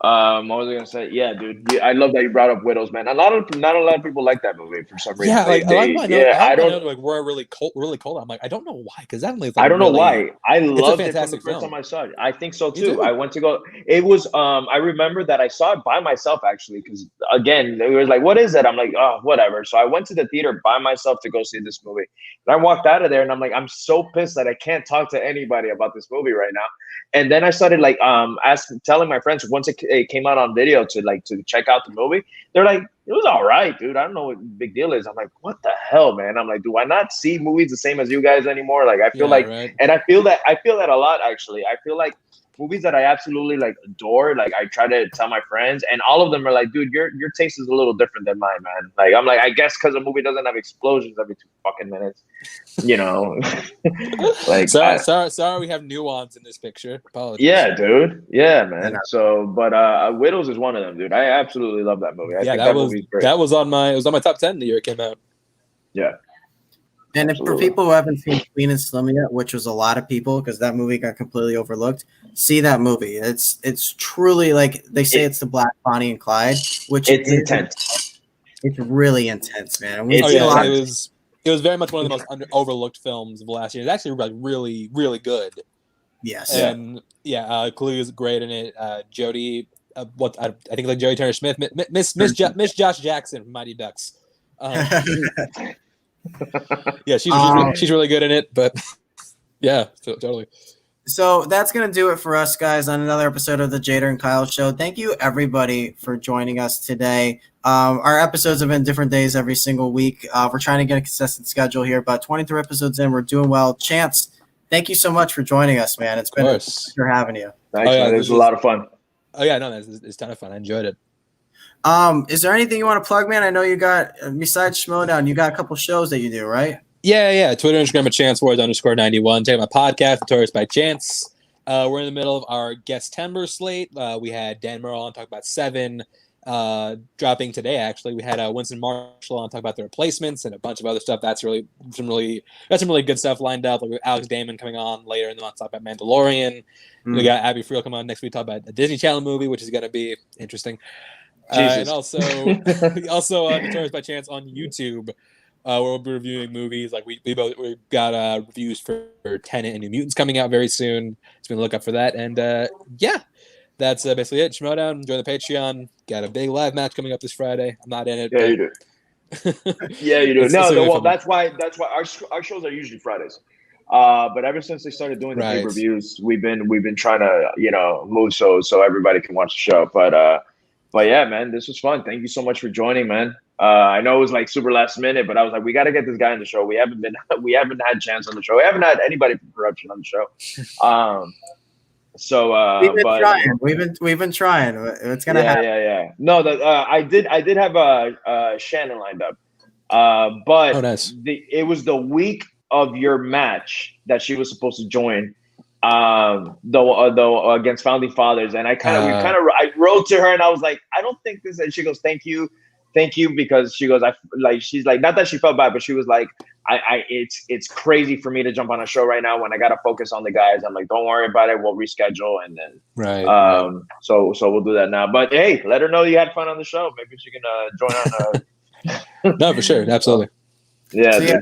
What was I gonna say? Yeah, dude. Yeah, I love that you brought up Widows, man. Not a lot of people like that movie for some reason. Yeah, like a lot of people I don't know, like we're really cold. I'm like, I don't know why, because that movie is like I don't know really, why. I it's a loved it from the fantastic first film. time I saw it. I think so Me too. too. I went to go. It was. I remember that I saw it by myself actually, because again, it was like, "What is it?" I'm like, "Oh, whatever." So I went to the theater by myself to go see this movie. And I walked out of there, and I'm like, I'm so pissed that I can't talk to anybody about this movie right now. And then I started like telling my friends once it came out on video to check out the movie. They're like, it was all right, dude. I don't know what the big deal is. I'm like, what the hell, man? I'm like, do I not see movies the same as you guys anymore? Like, I feel Yeah, like, right. and I feel that a lot actually. I feel like movies that I absolutely like adore, like I try to tell my friends, and all of them are like, dude, your taste is a little different than mine, man. Like, I'm like, I guess because a movie doesn't have explosions every 2 fucking minutes, you know. Like, sorry, we have nuance in this picture. Apologies. yeah, dude. Yeah, man. Yeah. So, but Widows is one of them, dude. I absolutely love that movie. I think that movie's great. That was on my top 10 the year it came out. Yeah. And for people who haven't seen Queen and Slim yet, which was a lot of people because that movie got completely overlooked, see that movie. It's truly like they say it's the Black Bonnie and Clyde, which it's intense. It's really intense, man. It was very much one of the most overlooked films of last year. It's actually like really, really good. Yes. And Kaluuya is great in it. Jodie, I think like Jodie Turner Smith, Miss Josh Jackson from Mighty Ducks. Yeah, she's really good in it, but yeah, totally. So that's going to do it for us, guys, on another episode of the Jader and Kyle Show. Thank you, everybody, for joining us today. Our episodes have been different days every single week. We're trying to get a consistent schedule here, but 23 episodes in, we're doing well. Chance, thank you so much for joining us, man. It's been a pleasure having you. Thanks, man. It was a lot of fun. Oh, yeah, no, it's a ton of fun. I enjoyed it. Is there anything you want to plug, man? I know you got, besides Schmodown, you got a couple shows that you do, right? Yeah. Twitter, Instagram at ChanceWars_91. Check out my podcast, Notorious by Chance. We're in the middle of our Guest-Timber slate. We had Dan Merle on talk about Seven. Dropping today, actually. We had Winston Marshall on talk about The Replacements and a bunch of other stuff. That's some really good stuff lined up. Like Alex Damon coming on later in the month to talk about Mandalorian. We got Abby Friel coming on next week to talk about a Disney Channel movie, which is going to be interesting. And also Notorious by Chance on YouTube, where we'll be reviewing movies. Like we've got reviews for Tenet and New Mutants coming out very soon. So we look up for that. And that's basically it. Schmodown, join the Patreon. Got a big live match coming up this Friday. I'm not in it. Yeah, you do. Yeah, you do. Well, that's why our shows are usually Fridays. But ever since they started doing the pay-per-views, we've been trying to move so everybody can watch the show. But yeah, man, this was fun. Thank you so much for joining, man. I know it was like super last minute, but I was like, we got to get this guy on the show. We haven't had Chance on the show. We haven't had anybody from Corruption on the show. We've been trying. It's gonna happen. Yeah. No, I did have Shannon lined up. But nice. It was the week of your match that she was supposed to join. Though against Founding Fathers, and I wrote to her and I was like, I don't think this. And she goes, thank you, because she goes, she's like, not that she felt bad, but she was like, it's crazy for me to jump on a show right now when I gotta focus on the guys. I'm like, don't worry about it, we'll reschedule, and then so we'll do that now. But hey, let her know you had fun on the show. Maybe she can join on. No, for sure, absolutely. Yeah.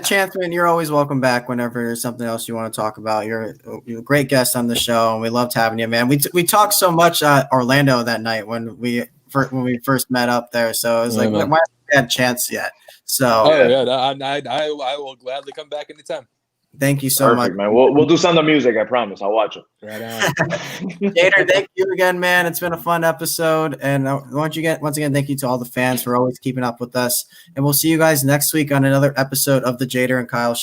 Chance, man, you're always welcome back whenever there's something else you want to talk about. You're a great guest on the show, and we loved having you, man. We talked so much at Orlando that night when we first met up there. So it was why haven't we had Chance yet? So I will gladly come back anytime. Thank you so much, man. We'll do some of the music. I promise. I'll watch it. Right on. Jader, thank you again, man. It's been a fun episode, and once again, thank you to all the fans for always keeping up with us. And we'll see you guys next week on another episode of the Jader and Kyle Show.